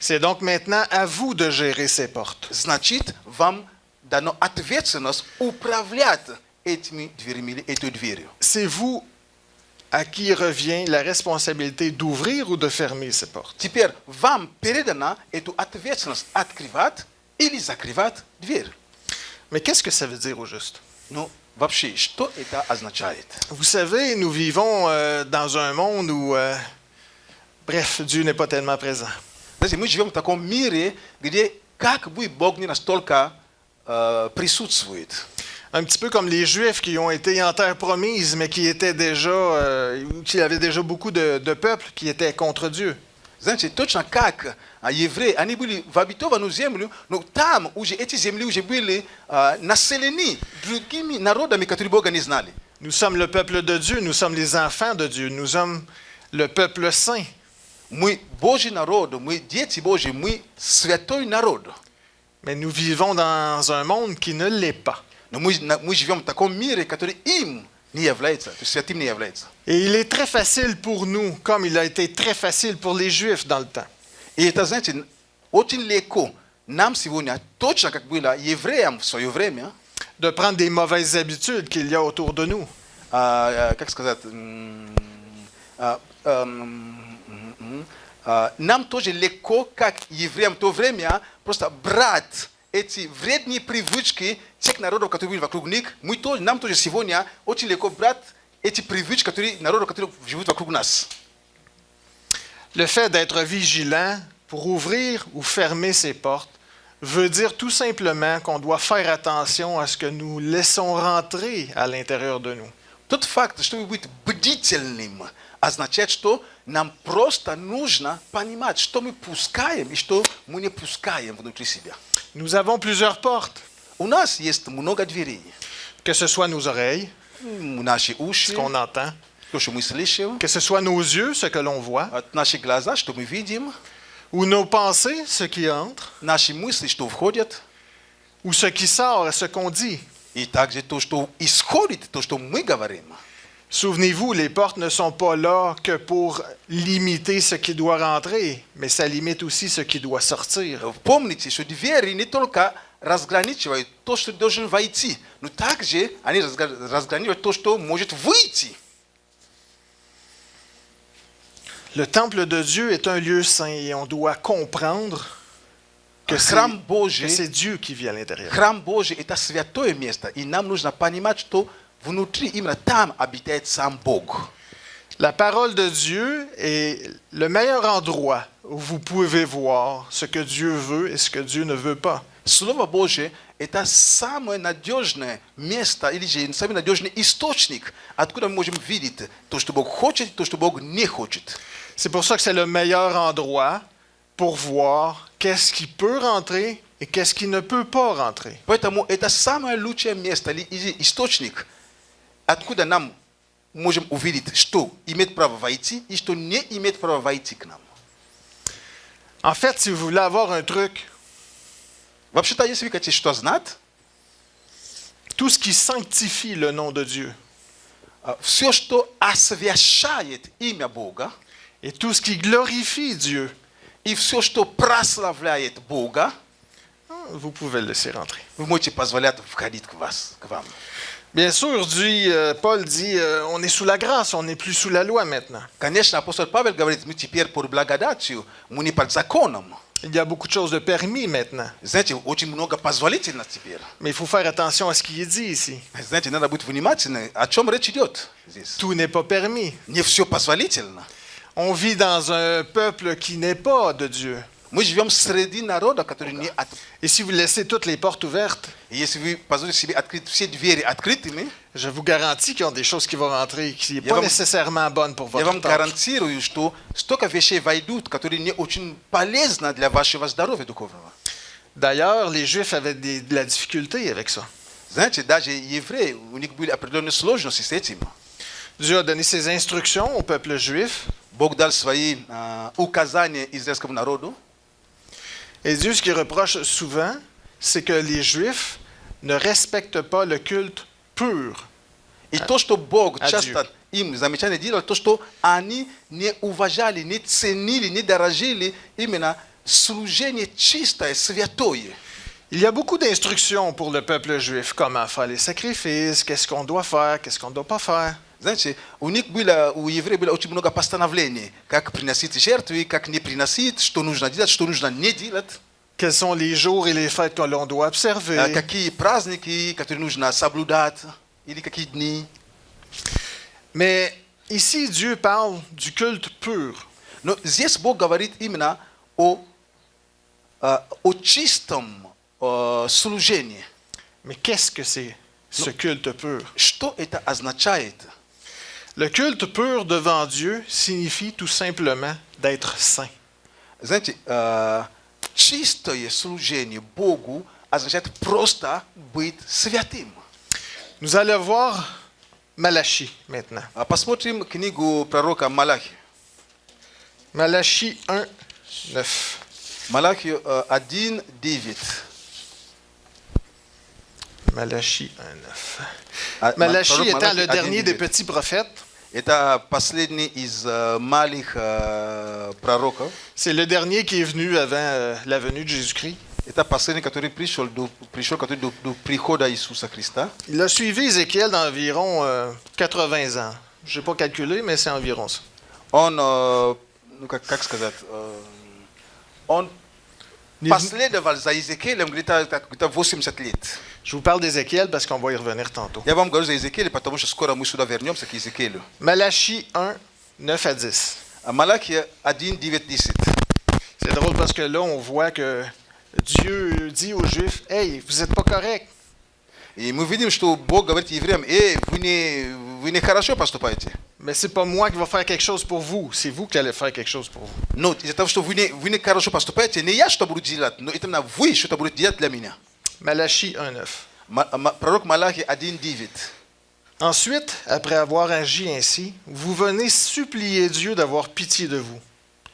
[SPEAKER 4] c'est donc maintenant à vous de gérer ces portes.
[SPEAKER 5] значит, вам дано ответственность управлять этими дверями или этой дверью.
[SPEAKER 4] C'est vous à qui revient la responsabilité d'ouvrir ou de fermer ces portes.
[SPEAKER 5] Теперь вам передана эту ответственность открывать или закрывать дверь.
[SPEAKER 4] Mais qu'est-ce que ça veut dire au juste?
[SPEAKER 5] Ну, вообще, что это означает?
[SPEAKER 4] Vous savez, nous vivons dans un monde où, bref, Dieu n'est pas tellement présent.
[SPEAKER 5] Знаете, мы живем в таком мире, где как бы Бог не настолько присутствует.
[SPEAKER 4] Un petit peu comme les Juifs qui ont été en terre promise, mais qui étaient déjà, qui avaient déjà beaucoup de peuples qui étaient contre Dieu.
[SPEAKER 5] Знаете, точно как евреи, они были в обетованную землю, но там уже эти земли уже были населены другими народами, которые Бога не знали.
[SPEAKER 4] Nous sommes le peuple de Dieu, nous sommes les enfants de Dieu, nous sommes le peuple saint.
[SPEAKER 5] Мы Божий народ, мы дети Божьи, мы святой народ.
[SPEAKER 4] Mais nous vivons dans un monde qui ne l'est pas.
[SPEAKER 5] Но мы живем в таком мире, который им не является, то есть святым не является.
[SPEAKER 4] Et il est très facile pour nous, comme il a été très facile pour les Juifs dans le temps.
[SPEAKER 5] И это, знаете, очень легко нам сегодня, точно как было евреям в свое время,
[SPEAKER 4] De prendre des mauvaises habitudes qu'il y a autour de nous.
[SPEAKER 5] как сказать, нам тоже легко, как евреям в то время, просто брать эти вредные привычки тех народов, которые были вокруг них, нам тоже сегодня очень легко брать эти привычки, народов, которые живут вокруг нас.
[SPEAKER 4] Le fait d'être vigilant pour ouvrir ou fermer ces portes veut dire tout simplement qu'on doit faire attention à ce que nous laissons rentrer à l'intérieur de nous.
[SPEAKER 5] Тот факт, чтобы быть бдительным, означает, что нам просто нужно понимать, что мы пускаем и что мы не пускаем внутри себя.
[SPEAKER 4] Nous avons plusieurs portes,
[SPEAKER 5] У нас есть много дверей.
[SPEAKER 4] que ce soit nos oreilles,
[SPEAKER 5] Наши уши,
[SPEAKER 4] ce qu'on entend,
[SPEAKER 5] то, что мы слышим,
[SPEAKER 4] que ce soit nos yeux, ce que l'on voit,
[SPEAKER 5] наши глаза, что мы видим,
[SPEAKER 4] ou nos pensées, ce qui entre,
[SPEAKER 5] наши мысли, что входят,
[SPEAKER 4] ou ce qui sort, ce qu'on dit.
[SPEAKER 5] и также то, что исходит, то, что мы говорим.
[SPEAKER 4] Souvenez-vous, les portes ne sont pas là que pour limiter ce qui doit rentrer, mais ça limite aussi ce qui doit sortir.
[SPEAKER 5] Помните, что двери не только разграничивают то, что должен войти, но также они разграничивают то, что может выйти.
[SPEAKER 4] Le temple de Dieu est un lieu saint et on doit comprendre que
[SPEAKER 5] Храм Божий,
[SPEAKER 4] c'est Dieu qui vit à l'intérieur.
[SPEAKER 5] храм Божий – это святое место, и нам нужно понимать, что внутри, именно там обитает сам Бог.
[SPEAKER 4] La parole de Dieu est le meilleur endroit où vous pouvez voir ce que Dieu veut et ce que Dieu ne veut pas.
[SPEAKER 5] Слово Божие – это самое надежное место, или же самый надежный источник, откуда мы можем видеть то, что Бог хочет, и то, что Бог не хочет.
[SPEAKER 4] C'est pour ça que c'est le meilleur endroit pour voir qu'est-ce qui peut rentrer et qu'est-ce qui ne peut pas rentrer.
[SPEAKER 5] Поэтому это самое лучшее место, или источник, откуда нам можем увидеть, что имеет право войти и что не имеет права войти к нам.
[SPEAKER 4] En fait, si vous voulez avoir un truc,
[SPEAKER 5] Вообще-то, если вы хотите что знать,
[SPEAKER 4] tout ce qui sanctifie le nom de Dieu
[SPEAKER 5] все, что освящает имя Бога,
[SPEAKER 4] et tout ce qui glorifie Dieu,
[SPEAKER 5] и все, что прославляет Бога,
[SPEAKER 4] vous pouvez le laisser rentrer.
[SPEAKER 5] вы можете позволять входить к вам.
[SPEAKER 4] Bien sûr, Paul dit, on est sous la grâce, on n'est plus sous la loi maintenant.
[SPEAKER 5] Конечно, апостол Павел говорит, мы теперь под благодатью, мы не под законом.
[SPEAKER 4] Il y a beaucoup de choses de permis maintenant.
[SPEAKER 5] Знаете, очень много позволительно теперь.
[SPEAKER 4] Mais il faut faire attention à ce qui est dit ici.
[SPEAKER 5] Знаете, надо быть внимательным, о чем речь идет здесь.
[SPEAKER 4] Tout n'est pas permis.
[SPEAKER 5] Не все позволительно.
[SPEAKER 4] On vit dans un peuple qui n'est pas de Dieu.
[SPEAKER 5] Мы живем среди народа, который не
[SPEAKER 4] Et si vous laissez toutes les portes ouvertes,
[SPEAKER 5] И если вы позволите себе открыть все двери открытыми,
[SPEAKER 4] je vous garantis qu'il y a des choses qui vont rentrer qui ne sont
[SPEAKER 5] Я
[SPEAKER 4] pas
[SPEAKER 5] вам-
[SPEAKER 4] nécessairement bonnes pour
[SPEAKER 5] я
[SPEAKER 4] votre
[SPEAKER 5] вам
[SPEAKER 4] temple.
[SPEAKER 5] гарантирую, что столько вещей войдут, которые не очень полезны для вашего здоровья духовного.
[SPEAKER 4] D'ailleurs, les Juifs avaient de la difficulté avec ça.
[SPEAKER 5] Знаете, даже евреи, у них были определенные сложности с этим.
[SPEAKER 4] Dieu a donné ses instructions au peuple juif.
[SPEAKER 5] Бог дал свои указания израильскому народу.
[SPEAKER 4] Et Dieu, ce qu'il reproche souvent, c'est que les Juifs ne respectent pas le culte pur.
[SPEAKER 5] И то, что Бог
[SPEAKER 4] Adieu.
[SPEAKER 5] часто им замечание делал, то, что они не уважали, не ценили, не дорожили именно служение чистое, святое.
[SPEAKER 4] Il y a beaucoup d'instructions pour le peuple juif, comment faire les sacrifices, qu'est-ce qu'on doit faire, qu'est-ce qu'on ne doit pas faire.
[SPEAKER 5] Знаете, у них было, у евреев было очень много постановлений, как приносить жертвы, как не приносить, что нужно делать, что нужно не делать,
[SPEAKER 4] Quels sont les jours et les fêtes que l'on doit observer.
[SPEAKER 5] какие праздники, которые нужно соблюдать, или какие дни.
[SPEAKER 4] Mais ici, Dieu parle du culte pur.
[SPEAKER 5] Но здесь Бог говорит именно о чистом служении.
[SPEAKER 4] Mais qu'est-ce que c'est ce culte pur?
[SPEAKER 5] Что это означает?
[SPEAKER 4] Le culte pur devant Dieu signifie tout simplement d'être saint.
[SPEAKER 5] Знаете, чистое служение Богу означает просто быть святым.
[SPEAKER 4] Nous allons voir Malachie maintenant.
[SPEAKER 5] Посмотрим книгу пророка Малахи.
[SPEAKER 4] Malachie 1, 9.
[SPEAKER 5] Малахи 1:9.
[SPEAKER 4] Malachie 1, 9. Malachie
[SPEAKER 5] Пророк
[SPEAKER 4] étant le
[SPEAKER 5] Малахи
[SPEAKER 4] dernier des
[SPEAKER 5] 1:9.
[SPEAKER 4] petits prophètes,
[SPEAKER 5] Это последний из малых пророков.
[SPEAKER 4] c'est le dernier qui est venu avant la venue de Jésus-Christ.
[SPEAKER 5] Это последний, который пришел который до прихода Иисуса Христа.
[SPEAKER 4] Il a suivi Ézéchiel d'environ 80 ans. Je n'ai pas calculé, mais c'est environ ça.
[SPEAKER 5] Он, ну как сказать, он последовал за Иезекиилем где-то 80 лет.
[SPEAKER 4] Je vous parle d'Ézéchiel parce qu'on va y revenir tantôt.
[SPEAKER 5] Я вам говорю за Иезекииля, потому что скоро мы сюда вернемся к Иезекиилю.
[SPEAKER 4] Malachie 1, 9 à 10.
[SPEAKER 5] Малахия 1:9-10.
[SPEAKER 4] C'est drôle parce que là, on voit que Dieu dit aux Juifs, « Hey, vous n'êtes pas corrects.
[SPEAKER 5] И мы видим, что Бог говорит евреям: вы не хорошо поступаете.
[SPEAKER 4] Mais c'est pas moi qui va faire quelque chose pour vous, c'est vous qui allez faire quelque chose pour vous.
[SPEAKER 5] Но из-за того, что вы не хорошо поступаете, не я что буду делать, но именно вы что-то будете делать для меня.
[SPEAKER 4] Malachie 1.9.
[SPEAKER 5] Пророк Малахи 1:9.
[SPEAKER 4] Ensuite, après avoir agi ainsi, vous venez supplier Dieu d'avoir pitié de vous.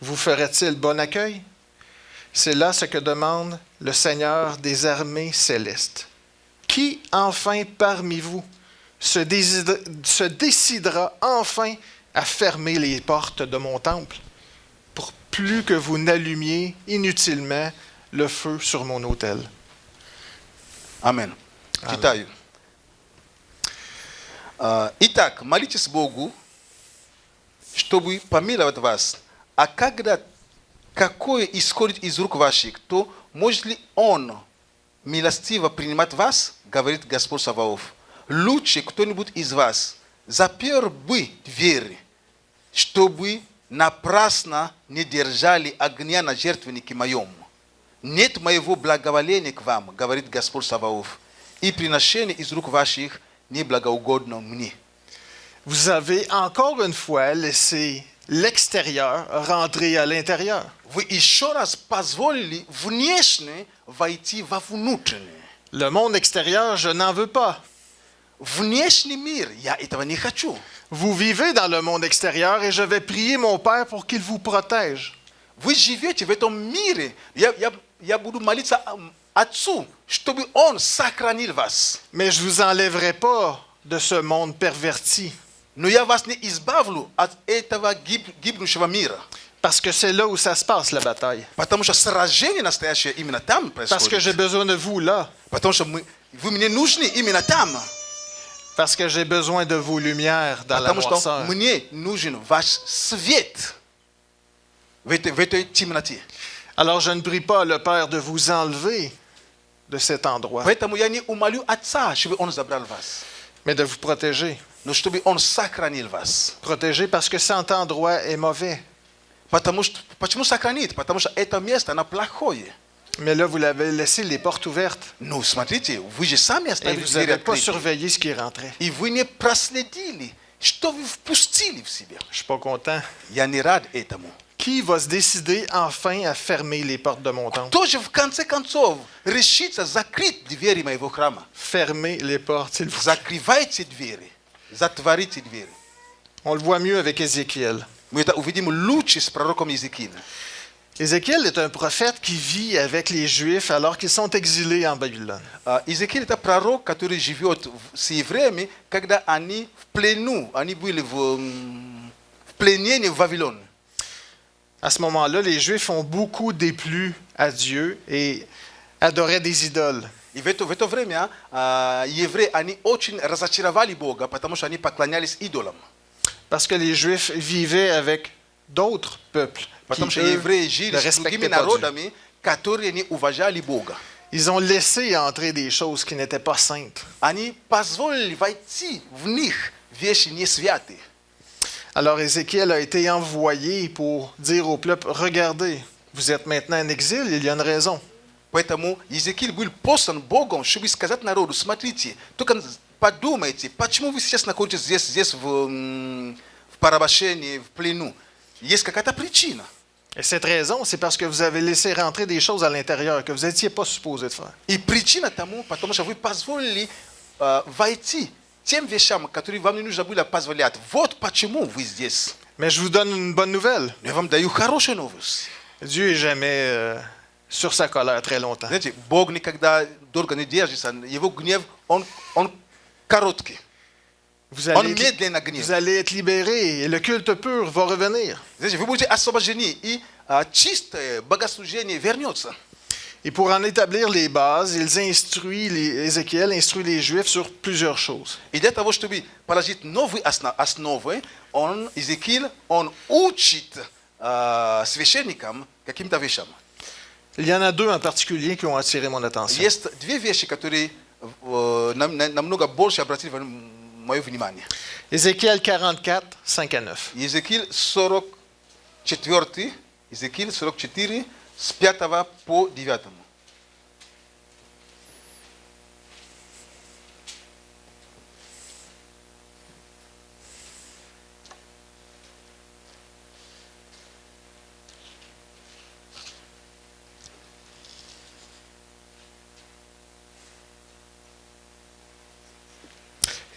[SPEAKER 4] Vous ferait-il bon accueil? C'est là ce que demande le Seigneur des armées célestes. Qui, enfin, parmi vous, se décidera enfin à fermer les portes de mon temple, pour plus que vous n'allumiez inutilement le feu sur mon autel?
[SPEAKER 5] Amen. Читаю. Итак, молитесь Богу, чтобы помиловать вас. А когда какое исходит из рук ваших, то может ли Он милостиво принимать вас, говорит Господь Саваоф. Лучше кто-нибудь из вас запер бы двери, чтобы напрасно не держали огня на жертвеннике моем. Нет моего благоволения к вам, говорит Господь Саваоф, и приношение из рук ваших неблагоугодно мне.
[SPEAKER 4] Vous avez encore une fois laissé l'extérieur rentrer à l'intérieur.
[SPEAKER 5] Вы еще раз позволили внешне войти во внутреннее.
[SPEAKER 4] Le monde extérieur, je n'en veux pas.
[SPEAKER 5] Внешний мир, я этого не хочу.
[SPEAKER 4] Vous vivez dans le monde extérieur et je vais prier mon Père pour qu'il vous protège.
[SPEAKER 5] Вы живете в этом мире. Я буду молиться Отцу, чтобы Он сохранил вас.
[SPEAKER 4] Mais je ne vous enlèverai pas de ce monde perverti.
[SPEAKER 5] Но я вас не избавлю от этого гибнущего мира.
[SPEAKER 4] Parce que c'est là où ça se passe, la bataille.
[SPEAKER 5] Потому что сражение настоящее именно там
[SPEAKER 4] Parce que j'ai
[SPEAKER 5] происходит.
[SPEAKER 4] besoin de vous là.
[SPEAKER 5] Потому что вы мне нужны именно там.
[SPEAKER 4] Parce que j'ai besoin de vos lumières dans la
[SPEAKER 5] Потому что
[SPEAKER 4] noirceur.
[SPEAKER 5] мне нужен ваш свет в этой темноте.
[SPEAKER 4] Alors je ne prie pas le Père de vous enlever de cet endroit,
[SPEAKER 5] Поэтому я не умолю Отца, чтобы Он забрал вас.
[SPEAKER 4] mais de vous protéger.
[SPEAKER 5] Но чтобы Он сохранил вас.
[SPEAKER 4] Protéger parce que cet endroit est mauvais.
[SPEAKER 5] Почему сохранит? Потому что это место, оно плохое.
[SPEAKER 4] Mais là, vous l'avez laissé les portes ouvertes
[SPEAKER 5] Ну, смотрите, вы же сами
[SPEAKER 4] et
[SPEAKER 5] оставили
[SPEAKER 4] vous
[SPEAKER 5] двери
[SPEAKER 4] n'avez pas
[SPEAKER 5] открыты.
[SPEAKER 4] surveillé ce qui rentrait.
[SPEAKER 5] И вы не проследили, что вы впустили в себя.
[SPEAKER 4] Je suis pas content.
[SPEAKER 5] Я не рад этому.
[SPEAKER 4] Qui va se décider enfin à fermer les portes de mon temple?
[SPEAKER 5] Кто же в конце концов решится закрыть двери моего храма?
[SPEAKER 4] Fermez les portes, s'il vous plaît.
[SPEAKER 5] Закрывайте двери, затворите двери.
[SPEAKER 4] On le voit mieux avec Ézéchiel.
[SPEAKER 5] Мы это увидим лучше с пророком Иезекиилем.
[SPEAKER 4] Ézéchiel est un prophète qui vit avec les Juifs alors qu'ils sont exilés en Babylone.
[SPEAKER 5] Иезекииль это пророк, который живет с евреями, когда они в плену, они были в пленении в Вавилоне.
[SPEAKER 4] À ce moment-là, les Juifs ont beaucoup déplu à Dieu et adoraient des idoles.
[SPEAKER 5] И в это время евреи, они очень разочаровали Бога, потому что они поклонялись идолам.
[SPEAKER 4] Parce que les Juifs vivaient avec d'autres peuples
[SPEAKER 5] Потому
[SPEAKER 4] qui,
[SPEAKER 5] что
[SPEAKER 4] eux,
[SPEAKER 5] евреи
[SPEAKER 4] ne
[SPEAKER 5] жили с другими
[SPEAKER 4] respectaient pas Dieu.
[SPEAKER 5] народами, которые не уважали Бога.
[SPEAKER 4] Ils ont laissé entrer des choses qui n'étaient pas saintes.
[SPEAKER 5] Они позволили войти в них вещи не святые.
[SPEAKER 4] Alors Ézéchiel a été envoyé pour dire au peuple, regardez, vous êtes maintenant en exil, il y a une raison.
[SPEAKER 5] Поэтому Иезекииль был послан Богом, чтобы сказать народу: смотрите, только подумайте, почему вы сейчас находитесь здесь в порабощении, в плену. Есть какая-то причина.
[SPEAKER 4] Et cette raison, c'est parce que vous avez laissé rentrer des choses à l'intérieur que vous n'étiez pas supposé de faire.
[SPEAKER 5] И причина тому, потому что вы позволили войти тем вещам, которые вам не нужно было позволять. Вот почему вы здесь.
[SPEAKER 4] Mais je vous donne une bonne nouvelle.
[SPEAKER 5] Я вам даю хорошую новость.
[SPEAKER 4] Dieu n'est jamais sur sa colère très longtemps.
[SPEAKER 5] Знаете, Бог никогда долго не держится. Его гнев, он короткий.
[SPEAKER 4] Vous
[SPEAKER 5] Он
[SPEAKER 4] allez,
[SPEAKER 5] медленно
[SPEAKER 4] vous
[SPEAKER 5] гнев.
[SPEAKER 4] allez être libérés et le culte pur va revenir.
[SPEAKER 5] Знаете, вы будете освобождены, и чистое богослужение вернется.
[SPEAKER 4] Et pour en établir les bases, Ézéchiel instruit les Juifs sur plusieurs choses.
[SPEAKER 5] И для того, чтобы положить новые основы, Иезекииль, он учит священникам каким-то вещам.
[SPEAKER 4] Il y en a deux en particulier qui ont attiré mon attention.
[SPEAKER 5] Есть две вещи, которые намного больше обратили мое внимание.
[SPEAKER 4] Ézéchiel 44, 5 à 9.
[SPEAKER 5] Иезекииль 44, Иезекииль 44, с 5 по 9.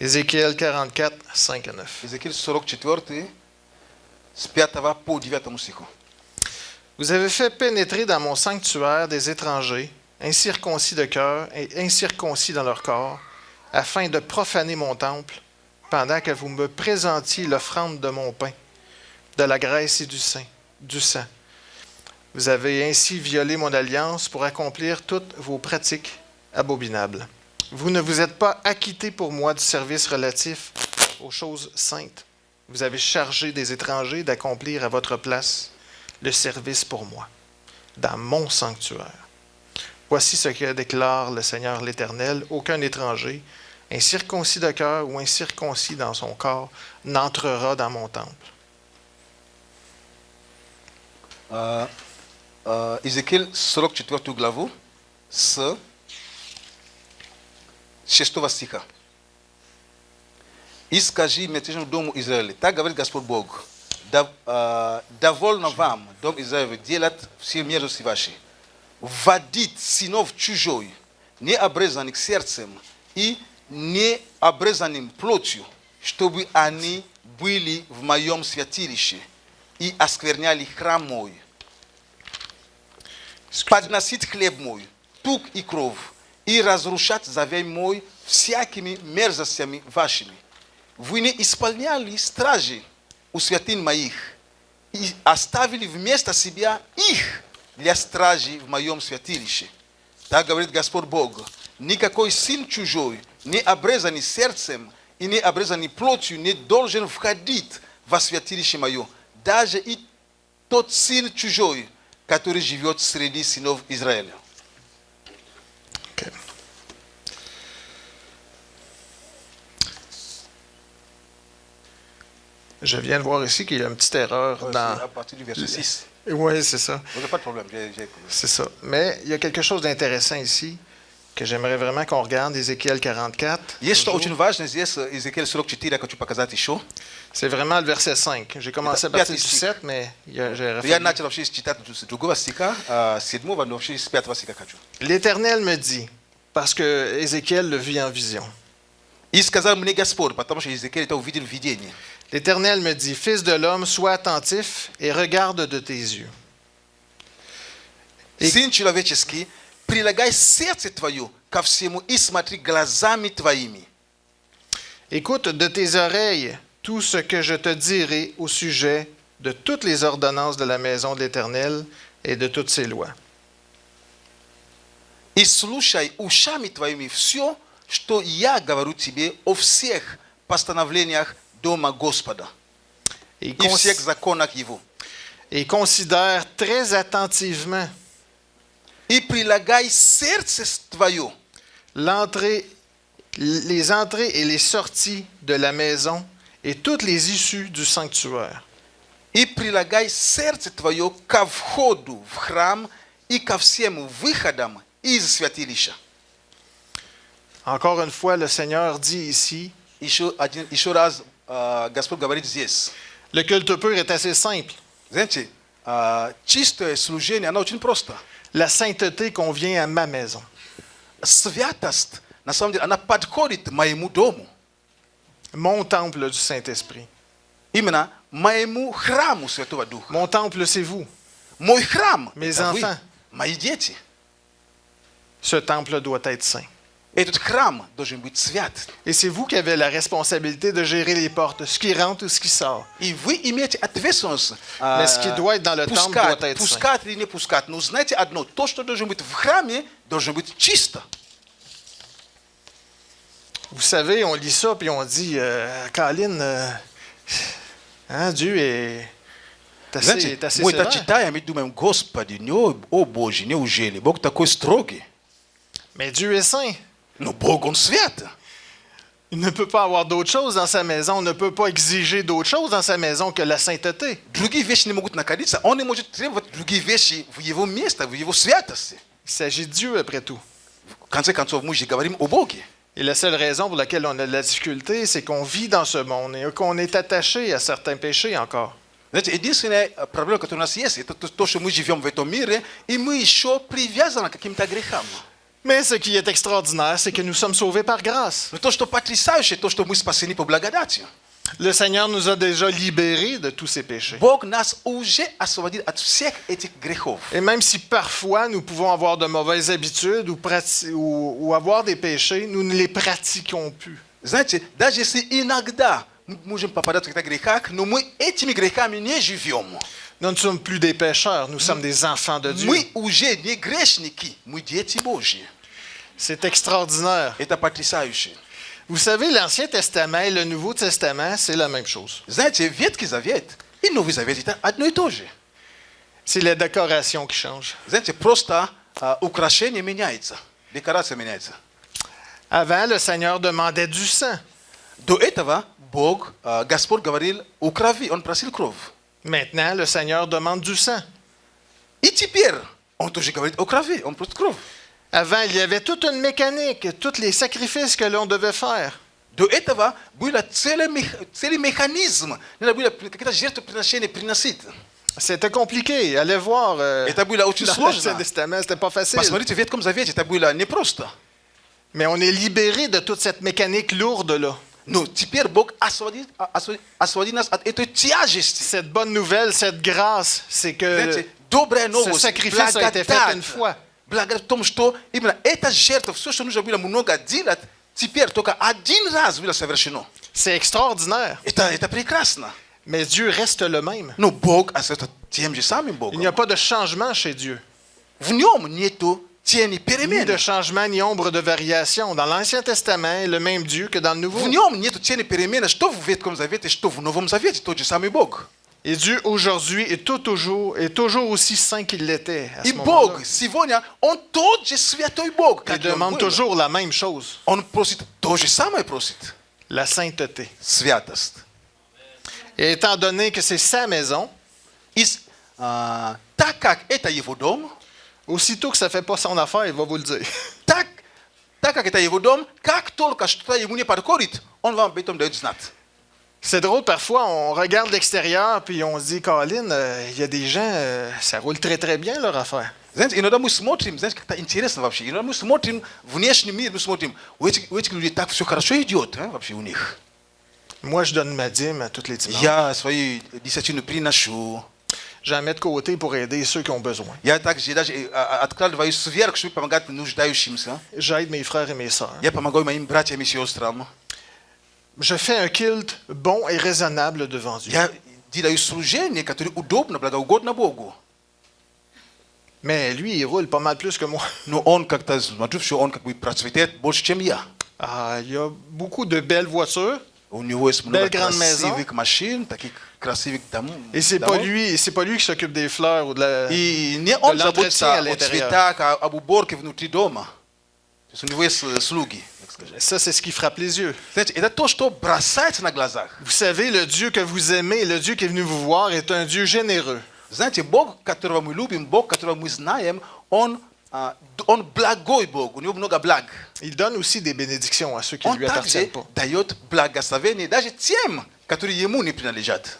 [SPEAKER 4] Ézéchiel 44, 5 à 9.
[SPEAKER 5] Иезекииль 44, с 5 по 9 стиху.
[SPEAKER 4] Vous avez fait pénétrer dans mon sanctuaire des étrangers, incirconcis de cœur et incirconcis dans leur corps, afin de profaner mon temple, pendant que vous me présentiez l'offrande de mon pain, de la graisse et du sang. Vous avez ainsi violé mon alliance pour accomplir toutes vos pratiques abominables. Vous ne vous êtes pas acquitté pour moi du service relatif aux choses saintes. Vous avez chargé des étrangers d'accomplir à votre place le service pour moi, dans mon sanctuaire. Voici ce que déclare le Seigneur l'Éternel: aucun étranger, incirconcis de cœur ou incirconcis dans son corps, n'entrera dans mon temple.
[SPEAKER 5] Иезекииль 44 главу с 6 стиха. «И скажи мятежному дому Израиля, так говорит Господь Бог, довольно вам, дом Израилев, делать все мерзости ваши, вводить сынов чужой, не обрезанных сердцем и не обрезанным плотью, чтобы они были в моем святилище и оскверняли храм мой. Подносить хлеб мой, тук и кровь, и разрушать завет мой всякими мерзостями вашими. Вы не исполняли стражи у святынь моих и оставили вместо себя их для стражи в моем святилище. Так говорит Господь Бог: никакой сын чужой, не обрезанный сердцем и не обрезанный плотью, не должен входить во святилище мое, даже и тот сын чужой, который живет среди сынов Израиля».
[SPEAKER 4] Okay. Je viens de voir ici qu'il y a une petite erreur dans...
[SPEAKER 5] À partir du verset 6.
[SPEAKER 4] Oui, c'est ça.
[SPEAKER 5] Vous n'avez pas de problème.
[SPEAKER 4] C'est ça. Mais il y a quelque chose d'intéressant ici que j'aimerais vraiment qu'on regarde, Ézéchiel 44.
[SPEAKER 5] Jest to
[SPEAKER 4] toujours.
[SPEAKER 5] очень важно здесь, Иезекииль 44, я хочу показать еще.
[SPEAKER 4] C'est vraiment le verset 5. J'ai commencé à partir du 7, mais j'ai
[SPEAKER 5] Я
[SPEAKER 4] refait.
[SPEAKER 5] начал вообще читать с другого стиха, 7, но вообще с 5 стиха хочу.
[SPEAKER 4] L'Éternel me dit, parce que Ézéchiel le vit en vision.
[SPEAKER 5] И сказал мне Господь, потому что Иезекииль это увидел в видении.
[SPEAKER 4] L'Éternel me dit, Fils de l'homme, sois attentif et regarde de tes yeux.
[SPEAKER 5] Сын человеческий, прилагай сердце твое ко всему и смотри глазами твоими.
[SPEAKER 4] Écoute de tes oreilles tout ce que je te dirai au sujet de toutes les ordonnances de la maison de l'Éternel et de toutes ses lois.
[SPEAKER 5] И слушай ушами твоими все, что я говорю тебе о всех постановлениях дома Господа
[SPEAKER 4] Et,
[SPEAKER 5] и всех законах Его.
[SPEAKER 4] et considère très attentivement
[SPEAKER 5] И прилагай сердце твое
[SPEAKER 4] les entrées et les sorties de la maison et toutes les issues du sanctuaire.
[SPEAKER 5] И прилагай сердце твое ко входу в храм и ко всем выходам из святилища.
[SPEAKER 4] Encore une fois, le Seigneur dit ici,
[SPEAKER 5] Еще раз Господь говорит здесь.
[SPEAKER 4] le culte pur est assez simple.
[SPEAKER 5] Знаете, чистое служение, оно очень просто.
[SPEAKER 4] La sainteté convient à ma maison.
[SPEAKER 5] Святость, на самом деле, она подходит моему дому.
[SPEAKER 4] Mon temple du Saint-Esprit.
[SPEAKER 5] Именно моему храму Святого Духа.
[SPEAKER 4] Mon temple, c'est vous.
[SPEAKER 5] Мой храм,
[SPEAKER 4] Mes
[SPEAKER 5] это вы,
[SPEAKER 4] enfants.
[SPEAKER 5] мои дети.
[SPEAKER 4] Ce temple doit être saint.
[SPEAKER 5] Этот храм должен быть свят.
[SPEAKER 4] Et c'est vous qui avez la responsabilité de gérer les portes, ce qui rentre ou ce qui sort.
[SPEAKER 5] И вы имеете ответственность
[SPEAKER 4] Mais ce qui doit être dans le temple doit être saint.
[SPEAKER 5] пускать или не пускать. Но знаете одно, то, что должно быть в храме, должно быть чисто.
[SPEAKER 4] Vous savez, on lit ça puis on dit, Colin, Dieu est
[SPEAKER 5] Знаете,
[SPEAKER 4] assez
[SPEAKER 5] мы это
[SPEAKER 4] sévère.
[SPEAKER 5] читаем и думаем, Господи, о Боже, неужели? Бог такой строгий.
[SPEAKER 4] Mais Dieu est saint.
[SPEAKER 5] Но Бог, Он свят.
[SPEAKER 4] Il ne peut pas avoir d'autre chose dans sa maison. On ne peut pas exiger d'autre chose dans sa maison que la sainteté.
[SPEAKER 5] Другие вещи не могут находиться. Он не может требовать другие вещи в Его место, в Его святости.
[SPEAKER 4] Il s'agit de Dieu après tout.
[SPEAKER 5] В конце концов, мы же говорим о Боге.
[SPEAKER 4] Et la seule raison pour laquelle on a de la difficulté, c'est qu'on vit dans ce monde et qu'on est attaché à certains péchés encore.
[SPEAKER 5] Знаете, единственная проблема, которая у нас есть, это то, что мы живем в этом мире, и мы еще привязаны к каким-то грехам.
[SPEAKER 4] Mais ce qui est extraordinaire, c'est que nous sommes sauvés par grâce.
[SPEAKER 5] Но то, что потрясающее, то, что мы спасены по благодати.
[SPEAKER 4] Le Seigneur nous a déjà libérés de tous ces péchés.
[SPEAKER 5] Бог нас уже освободил от всех этих грехов.
[SPEAKER 4] Et même si parfois nous pouvons avoir de mauvaises habitudes ou avoir des péchés, nous ne les pratiquons plus.
[SPEAKER 5] Знаете, даже если иногда мы можем попадать в каких-то грехах, но мы этими грехами не живем.
[SPEAKER 4] Nous ne sommes plus des pécheurs, nous sommes des enfants de Dieu.
[SPEAKER 5] Мы уже не грешники, мы дети Божьи.
[SPEAKER 4] C'est extraordinaire.
[SPEAKER 5] Это потрясающе.
[SPEAKER 4] Vous savez, l'Ancien Testament et le Nouveau Testament, c'est la même chose.
[SPEAKER 5] Знаете, Ветхий Завет и Новый Завет это одно и то же.
[SPEAKER 4] C'est la décoration qui change.
[SPEAKER 5] Знаете, просто украшение меняется, декорация меняется.
[SPEAKER 4] Avant, le Seigneur demandait du sang.
[SPEAKER 5] До этого Бог, Господь говорил о крови, Он просил кровь.
[SPEAKER 4] Maintenant, le Seigneur demande du sang.
[SPEAKER 5] И теперь Он тоже говорит о крови, Он просит кровь.
[SPEAKER 4] Avant, il y avait toute une mécanique, tous les sacrifices que l'on devait faire.
[SPEAKER 5] До этого был целый механизм, надо было какие-то жертвоприношения приносить.
[SPEAKER 4] C'était compliqué. Allez voir.
[SPEAKER 5] Это было очень
[SPEAKER 4] Dans l'Ancien
[SPEAKER 5] сложно.
[SPEAKER 4] Testament, c'était pas facile.
[SPEAKER 5] Посмотрите, в Ветхом Завете это было непросто.
[SPEAKER 4] Mais on est libéré de toute cette mécanique lourde-là.
[SPEAKER 5] Но теперь Бог освободит нас от этой тяжести.
[SPEAKER 4] Cette bonne nouvelle, cette grâce, c'est que
[SPEAKER 5] Знаете, добрая
[SPEAKER 4] ce
[SPEAKER 5] новость,
[SPEAKER 4] sacrifice a été fait une fois.
[SPEAKER 5] Благодать в том, что именно эта жертва, все, что нужно было много делать, теперь только один раз было совершено.
[SPEAKER 4] C'est extraordinaire.
[SPEAKER 5] Это прекрасно.
[SPEAKER 4] Mais Dieu reste le même.
[SPEAKER 5] Но Бог остается тем же самым
[SPEAKER 4] Il n'y a
[SPEAKER 5] Богом.
[SPEAKER 4] pas de changement chez Dieu.
[SPEAKER 5] В нем нету тени
[SPEAKER 4] Ni
[SPEAKER 5] перемен.
[SPEAKER 4] de changement, ni ombre de variation. Dans l'Ancien Testament, le même Dieu que dans le Nouveau.
[SPEAKER 5] В нем нету тени перемен, что в Ветхом Завете, что в Новом Завете, тот же самый Бог.
[SPEAKER 4] Et Dieu, aujourd'hui, est toujours aussi saint qu'il l'était à ce
[SPEAKER 5] И
[SPEAKER 4] moment-là.
[SPEAKER 5] Бог сегодня, Он тот же святой Бог,
[SPEAKER 4] Il
[SPEAKER 5] как и Он
[SPEAKER 4] demande
[SPEAKER 5] был.
[SPEAKER 4] toujours la même chose,
[SPEAKER 5] Он просит то же самое просит.
[SPEAKER 4] la sainteté.
[SPEAKER 5] Святость.
[SPEAKER 4] Et étant donné que c'est sa maison,
[SPEAKER 5] Так как это его дом,
[SPEAKER 4] aussitôt que ça ne fait pas son affaire, il va vous le dire.
[SPEAKER 5] так как это его дом, как только что-то ему не подходит, он вам об этом дает знать.
[SPEAKER 4] C'est drôle, parfois, on regarde l'extérieur puis on se dit, Colin, il y a des gens, ça roule très très bien leur affaire.
[SPEAKER 5] Знаете, иногда мы смотрим, знаете, как-то интересно вообще. Иногда мы смотрим внешний мир, мы смотрим, у этих людей так все хорошо идет, вообще у них.
[SPEAKER 4] Moi, je donne ma dîme à toutes les dimanches.
[SPEAKER 5] Я свои десятину приношу.
[SPEAKER 4] J'en mets de côté pour aider ceux qui ont besoin.
[SPEAKER 5] Я также даже откладываю сверх, чтобы помогать нуждающимся.
[SPEAKER 4] J'aide mes frères et mes sœurs.
[SPEAKER 5] Я помогаю моим братьям и сестрам.
[SPEAKER 4] Je fais un culte bon et raisonnable devant Dieu.
[SPEAKER 5] Я делаю служение, которое удобно, благоугодно Богу.
[SPEAKER 4] Mais lui, il roule pas mal plus que moi.
[SPEAKER 5] Но он как-то, смотрю, все, он как бы процветает больше, чем я.
[SPEAKER 4] Il y a beaucoup de belles voitures.
[SPEAKER 5] У него есть много
[SPEAKER 4] Belle grande maison.
[SPEAKER 5] красивых машин, таких красивых домов.
[SPEAKER 4] Et c'est pas lui qui s'occupe des fleurs ou de la.
[SPEAKER 5] И не он
[SPEAKER 4] l'entretien à
[SPEAKER 5] заботится о
[SPEAKER 4] l'intérieur.
[SPEAKER 5] цветах, об уборке внутри дома. То есть у него есть слуги, так сказать.
[SPEAKER 4] Ça, c'est ce qui frappe les yeux.
[SPEAKER 5] Знаете, это то, что бросается на глазах.
[SPEAKER 4] Vous savez, le Dieu que vous aimez, le Dieu qui est venu vous voir, est un Dieu généreux.
[SPEAKER 5] Знаете, Бог, которого мы любим, Бог, которого мы знаем, он благой Бог, у него много благ.
[SPEAKER 4] Il donne aussi des bénédictions à ceux qui ne
[SPEAKER 5] Он
[SPEAKER 4] lui appartiennent
[SPEAKER 5] также
[SPEAKER 4] pas.
[SPEAKER 5] дает благословение даже тем, которые ему не принадлежат.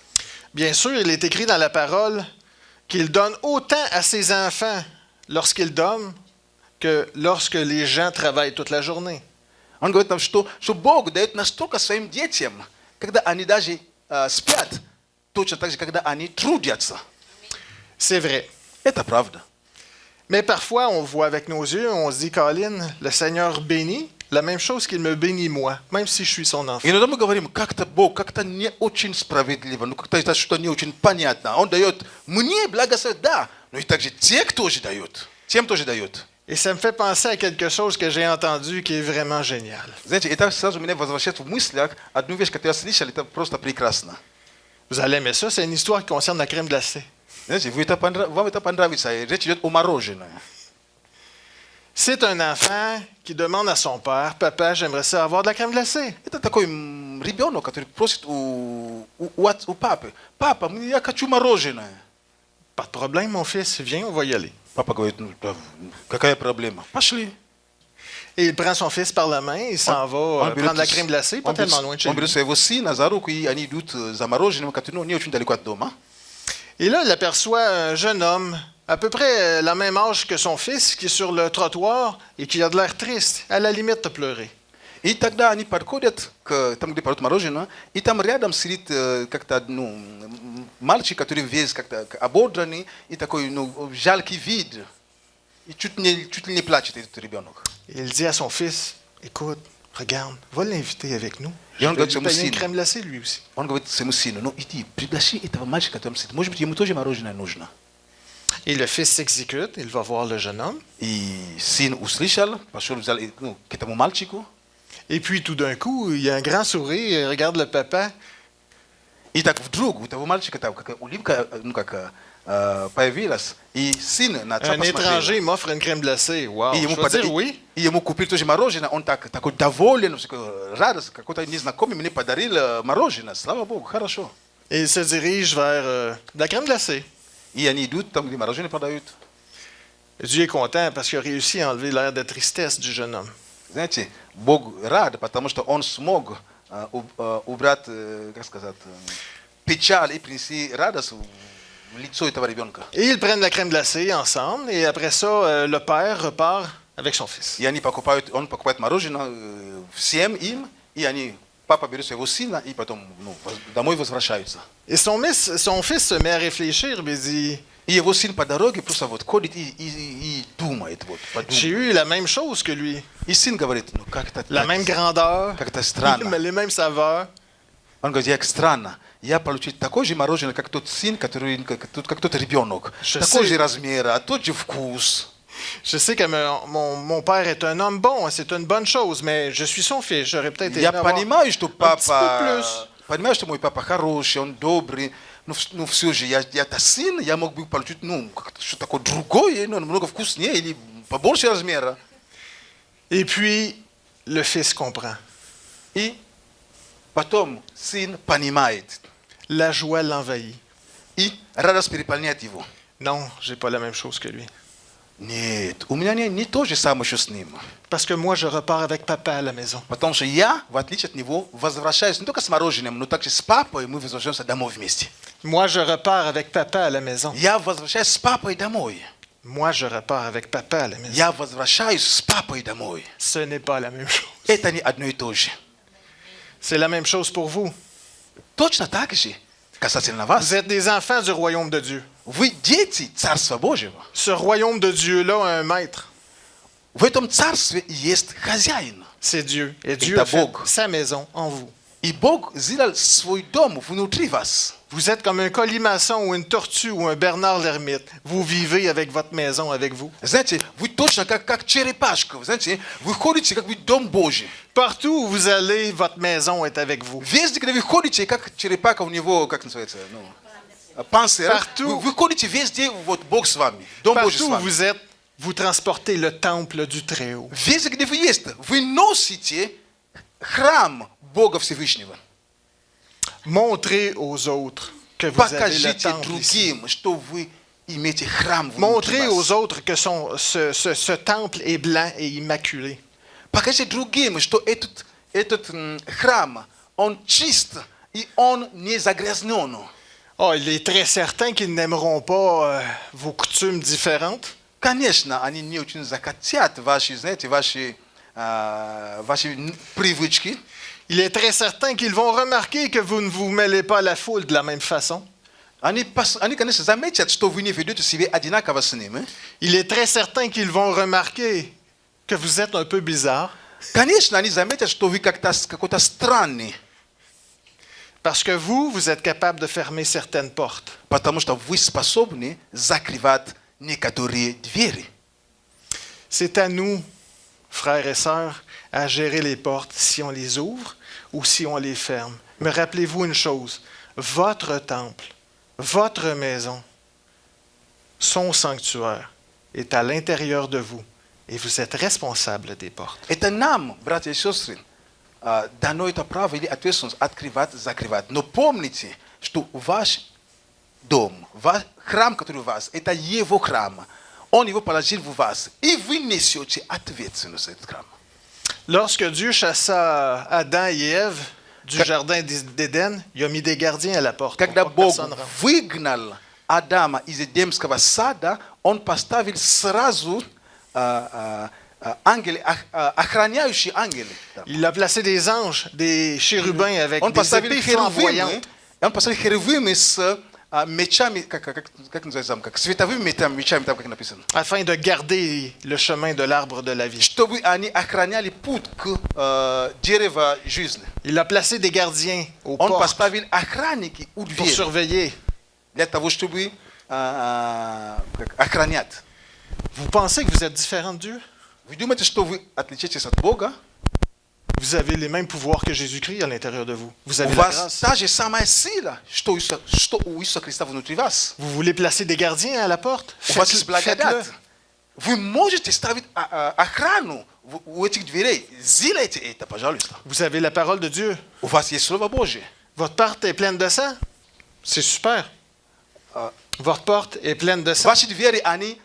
[SPEAKER 4] Bien sûr, il est écrit dans la parole qu'il donne autant à ses enfants lorsqu'il dorme que lorsque les gens travaillent toute la journée.
[SPEAKER 5] Он говорит нам, что Бог дает настолько своим детям, когда они даже спят, точно так же, когда они трудятся.
[SPEAKER 4] C'est vrai.
[SPEAKER 5] Это правда.
[SPEAKER 4] Mais parfois, on voit avec nos yeux, on se dit, Colin, le Seigneur bénit la même chose qu'il me bénit moi, même si je suis son enfant.
[SPEAKER 5] Иногда мы говорим, как-то Бог, как-то не очень справедливо, ну как-то это что-то не очень понятно. Он дает мне благословение, да, но и также те, кто же дает, тем тоже дает.
[SPEAKER 4] Et ça me fait penser à quelque chose que j'ai entendu qui est vraiment génial.
[SPEAKER 5] Знаете, это сразу меня возвращает в мыслях одну вещь, которую я слышал, это просто прекрасно.
[SPEAKER 4] Vous allez aimer ça, c'est une histoire qui concerne la crème glacée.
[SPEAKER 5] Знаете, вам это понравится, речь идет о мороженое.
[SPEAKER 4] C'est un enfant qui demande à son père, Papa, j'aimerais ça avoir de la crème glacée.
[SPEAKER 5] Это такой ребенок, который просит у папы, папа, я хочу мороженое.
[SPEAKER 4] Pas de problème, mon fils, viens, on va y aller.
[SPEAKER 5] Папа говорит, ну, да, какая проблема? Пошли.
[SPEAKER 4] Et il prend son fils par la main, il s'en va prendre la crème glacée, pas tellement loin de chez
[SPEAKER 5] Он берет
[SPEAKER 4] lui.
[SPEAKER 5] своего сына за руку, и они идут за мороженым, которое не очень далеко от дома.
[SPEAKER 4] Et là, il aperçoit un jeune homme, à peu près le même âge que son fils, qui est sur le trottoir et qui a de l'air triste, à la limite de pleurer.
[SPEAKER 5] И тогда они подходят к там, где продают мороженое, и там рядом сидит как-то, ну, мальчик, который весь как-то ободранный, и такой, ну, жалкий вид. И чуть ли не плачет этот ребенок.
[SPEAKER 4] Et il dit à son fils, écoute, regarde, va l'inviter avec nous.
[SPEAKER 5] Et
[SPEAKER 4] Je
[SPEAKER 5] on
[SPEAKER 4] vais
[SPEAKER 5] regarde
[SPEAKER 4] lui
[SPEAKER 5] son
[SPEAKER 4] payer une
[SPEAKER 5] signe.
[SPEAKER 4] crème glacée, lui aussi.
[SPEAKER 5] Он говорит своему сыну, ну иди, пригласи этого мальчика, там сидит. Может быть, ему тоже мороженое нужно.
[SPEAKER 4] Et le fils s'exécute, il va voir le jeune homme.
[SPEAKER 5] И сын услышал, пошел ну, к этому мальчику.
[SPEAKER 4] Et puis, tout d'un coup, il y a un grand sourire, il regarde le papa.
[SPEAKER 5] И так вдруг у того мальчика там какая улыбка, ну как появилась, и сын на отца
[SPEAKER 4] Un
[SPEAKER 5] посмотрел.
[SPEAKER 4] étranger m'offre une crème glacée. Wow,
[SPEAKER 5] И
[SPEAKER 4] je
[SPEAKER 5] ему,
[SPEAKER 4] vais dire oui.
[SPEAKER 5] и ему купили тоже мороженое, он такой доволен, радость, какой-то незнакомый мне подарил мороженое, слава Богу, хорошо.
[SPEAKER 4] Et il se dirige vers de la crème glacée.
[SPEAKER 5] И они идут там, где мороженое продают.
[SPEAKER 4] Dieu est content parce qu'il a réussi à enlever l'air de tristesse du jeune homme.
[SPEAKER 5] Знаете, Бог рад, потому что он смог убрать, как сказать, печаль и принести радость в лицо этого ребенка.
[SPEAKER 4] Et ils prennent la crème glacée ensemble, et après ça, le père repart avec son fils.
[SPEAKER 5] И они он покупает мороженое всем им, и они, папа берет своего сына, и потом домой возвращаются.
[SPEAKER 4] Et son fils se met à réfléchir, mais il dit,
[SPEAKER 5] И его сын по дороге просто вот ходит и думает, вот,
[SPEAKER 4] j'ai
[SPEAKER 5] подумает.
[SPEAKER 4] eu la même chose que lui.
[SPEAKER 5] И сын говорит, ну как это
[SPEAKER 4] La
[SPEAKER 5] так,
[SPEAKER 4] même grandeur,
[SPEAKER 5] как это странно.
[SPEAKER 4] les mêmes saveurs.
[SPEAKER 5] Он говорит, как странно. Я получил такое же мороженое, как тот сын, как тот ребенок.
[SPEAKER 4] Je
[SPEAKER 5] Такой
[SPEAKER 4] sais.
[SPEAKER 5] же размер, а тот же вкус.
[SPEAKER 4] Je sais que mon père est un homme bon, c'est une bonne chose, mais je suis son fils. J'aurais peut-être aimé
[SPEAKER 5] Я
[SPEAKER 4] avoir
[SPEAKER 5] понимаю, что
[SPEAKER 4] un petit peu
[SPEAKER 5] папа,
[SPEAKER 4] plus.
[SPEAKER 5] понимаю, что мой папа хороший, он добрый, но все же я-то сын, я мог бы получить, ну, что такое другое, ну, намного вкуснее или побольше размера.
[SPEAKER 4] Et puis, le fils comprend.
[SPEAKER 5] И потом сын понимает.
[SPEAKER 4] La joie l'envahit.
[SPEAKER 5] I radość переполняет его.
[SPEAKER 4] Non, j'ai pas la même chose que lui.
[SPEAKER 5] Нет, у меня не то же самое, что с ним.
[SPEAKER 4] Parce que moi, je repars avec papa à la maison.
[SPEAKER 5] Потому что я, в отличие от него, возвращаюсь не только с мороженым, но также с папой, мы возвращаемся домой вместе.
[SPEAKER 4] Moi, je repars avec papa à la maison.
[SPEAKER 5] Я возвращаюсь с папой домой.
[SPEAKER 4] Moi, je repars avec papa à la maison.
[SPEAKER 5] Я возвращаюсь с папой домой.
[SPEAKER 4] Ce n'est pas la même chose.
[SPEAKER 5] Это не одно и то же.
[SPEAKER 4] C'est la même chose pour vous.
[SPEAKER 5] Точно так же касательно вас.
[SPEAKER 4] Vous êtes des enfants du royaume de Dieu.
[SPEAKER 5] Вы дети Царства Божьего.
[SPEAKER 4] Ce royaume de Dieu-là a un maître.
[SPEAKER 5] В этом царстве есть хозяин.
[SPEAKER 4] C'est Dieu. Et Dieu
[SPEAKER 5] Это
[SPEAKER 4] a fait
[SPEAKER 5] Бог.
[SPEAKER 4] sa maison en vous.
[SPEAKER 5] И Бог сделал свой дом внутри вас.
[SPEAKER 4] Vous êtes comme un colimaçon ou une tortue ou un Bernard l'ermite. Vous vivez avec votre maison avec vous.
[SPEAKER 5] Знаете, вы точно как черепашка. Вы знаете, вы ходите как бы дом Божий.
[SPEAKER 4] Partout où vous allez, votre maison est avec vous.
[SPEAKER 5] Везде, где вы ходите, как черепаха у него, как называется, панцирь.
[SPEAKER 4] Partout.
[SPEAKER 5] Вы ходите везде, вот Бог с вами. Дом Божий с
[SPEAKER 4] Partout où
[SPEAKER 5] вами.
[SPEAKER 4] vous êtes, vous transportez le temple du Très-Haut.
[SPEAKER 5] Везде, где вы есть, вы носите храм Бога Всевышнего.
[SPEAKER 4] Montrez aux autres que vous avez le
[SPEAKER 5] Покажите
[SPEAKER 4] temple ici.
[SPEAKER 5] другим, что вы имеете храм внутри
[SPEAKER 4] Montrez
[SPEAKER 5] вас.
[SPEAKER 4] aux autres que ce temple est blanc et immaculé.
[SPEAKER 5] Покажите другим, что этот храм, он чист и он не загрязнен.
[SPEAKER 4] Oh, il est très certain qu'ils n'aimeront pas vos coutumes différentes.
[SPEAKER 5] Конечно, они не очень захотят ваши, знаете, ваши привычки.
[SPEAKER 4] Il est très certain qu'ils vont remarquer que vous ne vous mêlez pas à la foule de la même façon.
[SPEAKER 5] Они, конечно, заметят, что вы не ведете себя одинаково с ними.
[SPEAKER 4] Il est très certain qu'ils vont remarquer que vous êtes un peu bizarre.
[SPEAKER 5] Конечно, они заметят, что вы какой-то странный,
[SPEAKER 4] Parce que vous êtes capable de fermer certaines portes.
[SPEAKER 5] потому что вы способны закрывать некоторые двери.
[SPEAKER 4] C'est à nous, frères et sœurs, à gérer les portes si on les ouvre ou si on les ferme. Mais rappelez-vous une chose, votre temple, votre maison, son sanctuaire est à l'intérieur de vous et vous êtes responsable des portes.
[SPEAKER 5] Это нам, братья и сестры, дано это право или ответственность открывать, закрывать. Но помните, что ваш дом, ваш храм, который у вас, это его храм. Он его положил в вас, и вы несете ответственность за этот храм.
[SPEAKER 4] Lorsque Dieu chassa Adam et Ève du jardin d'Éden, il a mis des gardiens à la porte. pour
[SPEAKER 5] Когда
[SPEAKER 4] pas que
[SPEAKER 5] Бог
[SPEAKER 4] personne rentre.
[SPEAKER 5] выгнал Адама из Эдемского сада, он поставил сразу ангелы, охраняющие ангелы.
[SPEAKER 4] Il a placé des anges, des chérubins avec
[SPEAKER 5] Он
[SPEAKER 4] des
[SPEAKER 5] поставил
[SPEAKER 4] épées
[SPEAKER 5] херувимы,
[SPEAKER 4] flamboyantes.
[SPEAKER 5] он поставил херувимы с мечами, как называется, как световыми мечами, там как написано,
[SPEAKER 4] afin de garder le chemin de l'arbre de la vie.
[SPEAKER 5] чтобы они охраняли путь к дереву жизни.
[SPEAKER 4] Il a placé des gardiens aux
[SPEAKER 5] Он
[SPEAKER 4] portes
[SPEAKER 5] поставил охранники у
[SPEAKER 4] pour
[SPEAKER 5] двери
[SPEAKER 4] surveiller.
[SPEAKER 5] для того, чтобы охранять.
[SPEAKER 4] Vous pensez que vous êtes différent de Dieu?
[SPEAKER 5] Вы думаете, что вы отличаетесь от Бога?
[SPEAKER 4] Vous avez les mêmes pouvoirs que Jésus-Christ à l'intérieur de vous. Vous
[SPEAKER 5] У
[SPEAKER 4] avez la
[SPEAKER 5] вас
[SPEAKER 4] grâce.
[SPEAKER 5] та же самая сила, что у Иисуса Христа внутри вас.
[SPEAKER 4] Vous voulez placer des gardiens à la porte?
[SPEAKER 5] У вас есть
[SPEAKER 4] Faites-le.
[SPEAKER 5] благодать. Вы можете ставить охрану у этих дверей. Сделайте это, пожалуйста.
[SPEAKER 4] Vous avez la parole de Dieu.
[SPEAKER 5] У вас есть Слово Божие.
[SPEAKER 4] Votre porte est pleine de sang? C'est super. Votre porte est pleine de sang.
[SPEAKER 5] Ваши двери, они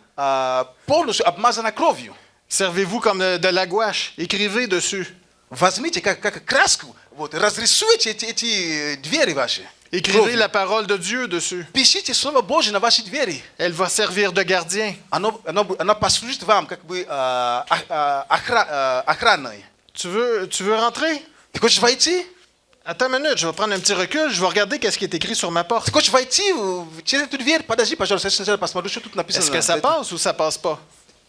[SPEAKER 5] полностью обмазаны кровью.
[SPEAKER 4] Servez-vous comme de la gouache. Écrivez dessus.
[SPEAKER 5] Возьмите как краску, вот, разрисуйте эти двери ваши.
[SPEAKER 4] Écrivez
[SPEAKER 5] кровью.
[SPEAKER 4] la parole de Dieu dessus.
[SPEAKER 5] Пишите Слово Божие на ваши двери.
[SPEAKER 4] Elle va servir de gardien.
[SPEAKER 5] Оно послужит вам как бы охраной.
[SPEAKER 4] Tu veux rentrer?
[SPEAKER 5] Ты хочешь войти?
[SPEAKER 4] Attends une minute, je vais prendre un petit recul, je vais regarder qu'est-ce qui est écrit sur ma porte.
[SPEAKER 5] Ты хочешь войти через эту дверь? Подожди, пожалуйста, я сначала посмотрю, что тут написано.
[SPEAKER 4] Est-ce que ça passe ou ça passe pas?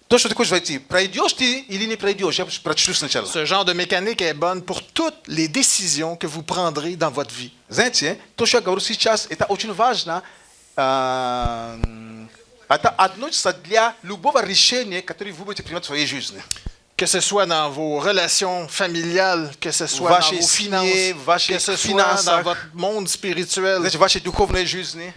[SPEAKER 5] То, что ты хочешь войти, пройдешь ты или не пройдешь? Я прочту сначала.
[SPEAKER 4] Ce genre de mécanique est bonne pour toutes les décisions que vous prendrez dans votre vie.
[SPEAKER 5] Знаете, то, что я говорю сейчас, это очень важно. Это относится для любого решения, которое вы будете принимать в своей жизни.
[SPEAKER 4] Que ce soit dans vos relations familiales, que ce soit
[SPEAKER 5] Вашей
[SPEAKER 4] dans vos
[SPEAKER 5] семье,
[SPEAKER 4] finances,
[SPEAKER 5] ваших
[SPEAKER 4] que ce soit
[SPEAKER 5] финансах.
[SPEAKER 4] dans votre monde spirituel.
[SPEAKER 5] Знаете, в вашей духовной жизни.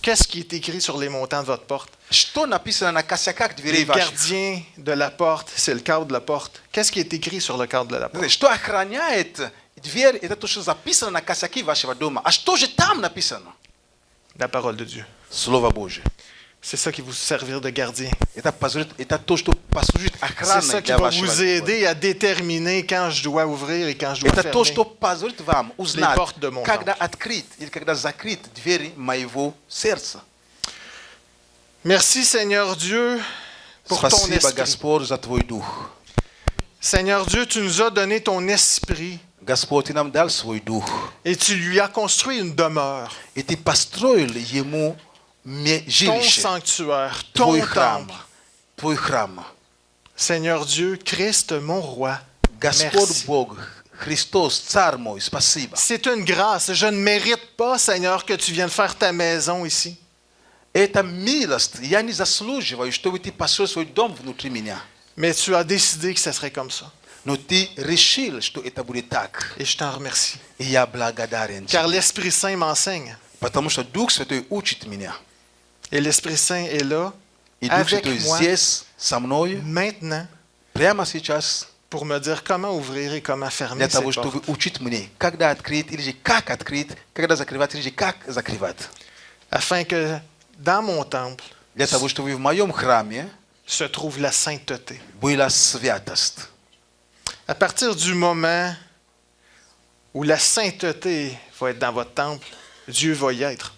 [SPEAKER 4] Qu'est-ce qui est écrit sur les montants de votre porte?
[SPEAKER 5] Что написано на косяках дверей
[SPEAKER 4] Les
[SPEAKER 5] ваших?
[SPEAKER 4] gardiens de la porte, c'est le cadre de la porte. Qu'est-ce qui est écrit sur le cadre de la porte?
[SPEAKER 5] Что охраняет Двери это то, что записано на косяки вашего дома. А что же там написано?
[SPEAKER 4] La parole de Dieu.
[SPEAKER 5] Слово Божие.
[SPEAKER 4] C'est ça qui va vous servir de gardien.
[SPEAKER 5] Это то, что послужит
[SPEAKER 4] C'est
[SPEAKER 5] охраной
[SPEAKER 4] ça qui
[SPEAKER 5] для
[SPEAKER 4] va
[SPEAKER 5] вашего
[SPEAKER 4] vous
[SPEAKER 5] дома.
[SPEAKER 4] aider à déterminer quand je dois ouvrir et quand je dois
[SPEAKER 5] Это то,
[SPEAKER 4] fermer.
[SPEAKER 5] что позволит вам узнать,
[SPEAKER 4] portes de mon
[SPEAKER 5] когда открыть или когда закрыть двери моего сердца.
[SPEAKER 4] Merci Seigneur Dieu pour ton
[SPEAKER 5] Спасибо,
[SPEAKER 4] esprit.
[SPEAKER 5] Господь, за Твой Дух.
[SPEAKER 4] Seigneur Dieu, tu nous as donné ton esprit
[SPEAKER 5] Господь, Ты нам дал Свой Дух.
[SPEAKER 4] et tu lui as construit une demeure,
[SPEAKER 5] И Ты построил Ему
[SPEAKER 4] ton
[SPEAKER 5] жилище,
[SPEAKER 4] sanctuaire, ton
[SPEAKER 5] Твой храм.
[SPEAKER 4] temple.
[SPEAKER 5] Твой храм.
[SPEAKER 4] Seigneur Dieu, Christ mon roi,
[SPEAKER 5] Господь
[SPEAKER 4] merci.
[SPEAKER 5] Бог, Христос, Царь мой, спасибо.
[SPEAKER 4] C'est une grâce. Je ne mérite pas, Seigneur, que tu viennes faire ta maison ici.
[SPEAKER 5] Это милость. Я не заслуживаю, чтобы Ты построил свой дом внутри меня.
[SPEAKER 4] Mais tu as décidé que ça serait comme ça.
[SPEAKER 5] Но Ты решил, что это будет так.
[SPEAKER 4] Et je t'en remercie.
[SPEAKER 5] И я благодарен
[SPEAKER 4] Car
[SPEAKER 5] Тебе.
[SPEAKER 4] l'Esprit Saint m'enseigne.
[SPEAKER 5] Потому что Дух Святой учит меня.
[SPEAKER 4] Et l'Esprit Saint est là,
[SPEAKER 5] И Дух
[SPEAKER 4] avec
[SPEAKER 5] Святой
[SPEAKER 4] moi,
[SPEAKER 5] здесь, со мной,
[SPEAKER 4] maintenant,
[SPEAKER 5] прямо сейчас,
[SPEAKER 4] pour me dire comment ouvrir et comment fermer
[SPEAKER 5] для
[SPEAKER 4] ces
[SPEAKER 5] того, чтобы
[SPEAKER 4] portes.
[SPEAKER 5] учить мне, когда открыть, или же как открыть, когда закрывать, или же как закрывать.
[SPEAKER 4] Afin que dans mon temple
[SPEAKER 5] Для того, чтобы в моем храме
[SPEAKER 4] se trouve la sainteté.
[SPEAKER 5] была святость.
[SPEAKER 4] À partir du moment où la sainteté va être dans votre temple, Dieu va y être.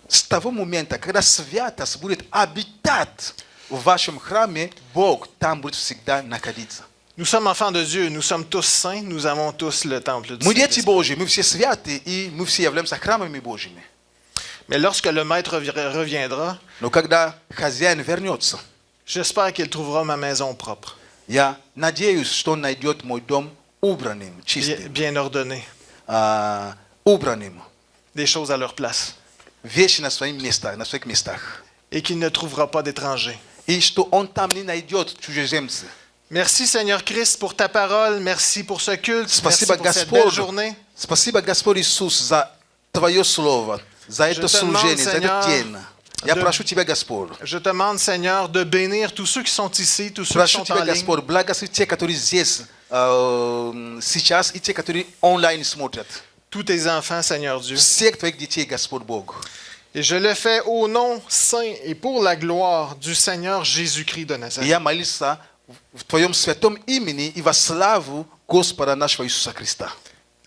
[SPEAKER 5] С того момента, когда святость будет обитать в вашем храме, Бог там будет всегда находиться.
[SPEAKER 4] Nous sommes enfants de Dieu, nous sommes tous saints, nous avons tous le temple du
[SPEAKER 5] Мы дети
[SPEAKER 4] Saint-Esprit.
[SPEAKER 5] Божьи, мы все святы, и мы все являемся храмами Божьими.
[SPEAKER 4] Mais lorsque le Maître reviendra,
[SPEAKER 5] Но когда хозяин вернется,
[SPEAKER 4] j'espère qu'il trouvera ma maison propre,
[SPEAKER 5] я надеюсь, что он найдет мой дом убранным, чистым,
[SPEAKER 4] bien ordonnée,
[SPEAKER 5] убранным,
[SPEAKER 4] des choses à leur place,
[SPEAKER 5] вещи на своих местах.
[SPEAKER 4] et qu'il ne trouvera pas d'étrangers.
[SPEAKER 5] И что он там не найдет чужеземцы.
[SPEAKER 4] Merci Seigneur Christ pour ta parole, merci pour ce culte, merci
[SPEAKER 5] Спасибо,
[SPEAKER 4] pour cette belle
[SPEAKER 5] Господь.
[SPEAKER 4] journée.
[SPEAKER 5] Спасибо, Господь Иисус, за Твое Слово, за это
[SPEAKER 4] te demande,
[SPEAKER 5] служение, за
[SPEAKER 4] Seigneur,
[SPEAKER 5] этот день. Я
[SPEAKER 4] de-
[SPEAKER 5] прошу Тебя, Господь.
[SPEAKER 4] Je te demande Seigneur de bénir tous ceux qui sont ici, tous ceux qui
[SPEAKER 5] Прошу
[SPEAKER 4] sont
[SPEAKER 5] Тебя,
[SPEAKER 4] en ligne,
[SPEAKER 5] Господь, благослови те, которые здесь сейчас, и те, которые онлайн смотрят.
[SPEAKER 4] tous tes enfants Seigneur Dieu.
[SPEAKER 5] Всех Твоих детей, Господь Бог.
[SPEAKER 4] Et je le fais au nom saint et pour la gloire du Seigneur Jésus-Christ de
[SPEAKER 5] И
[SPEAKER 4] Назарет.
[SPEAKER 5] я молился в Твоем святом имени и во славу Господа нашего Иисуса Христа.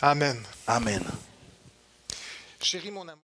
[SPEAKER 4] Amen.
[SPEAKER 5] Аминь.
[SPEAKER 4] Chérie mon amour.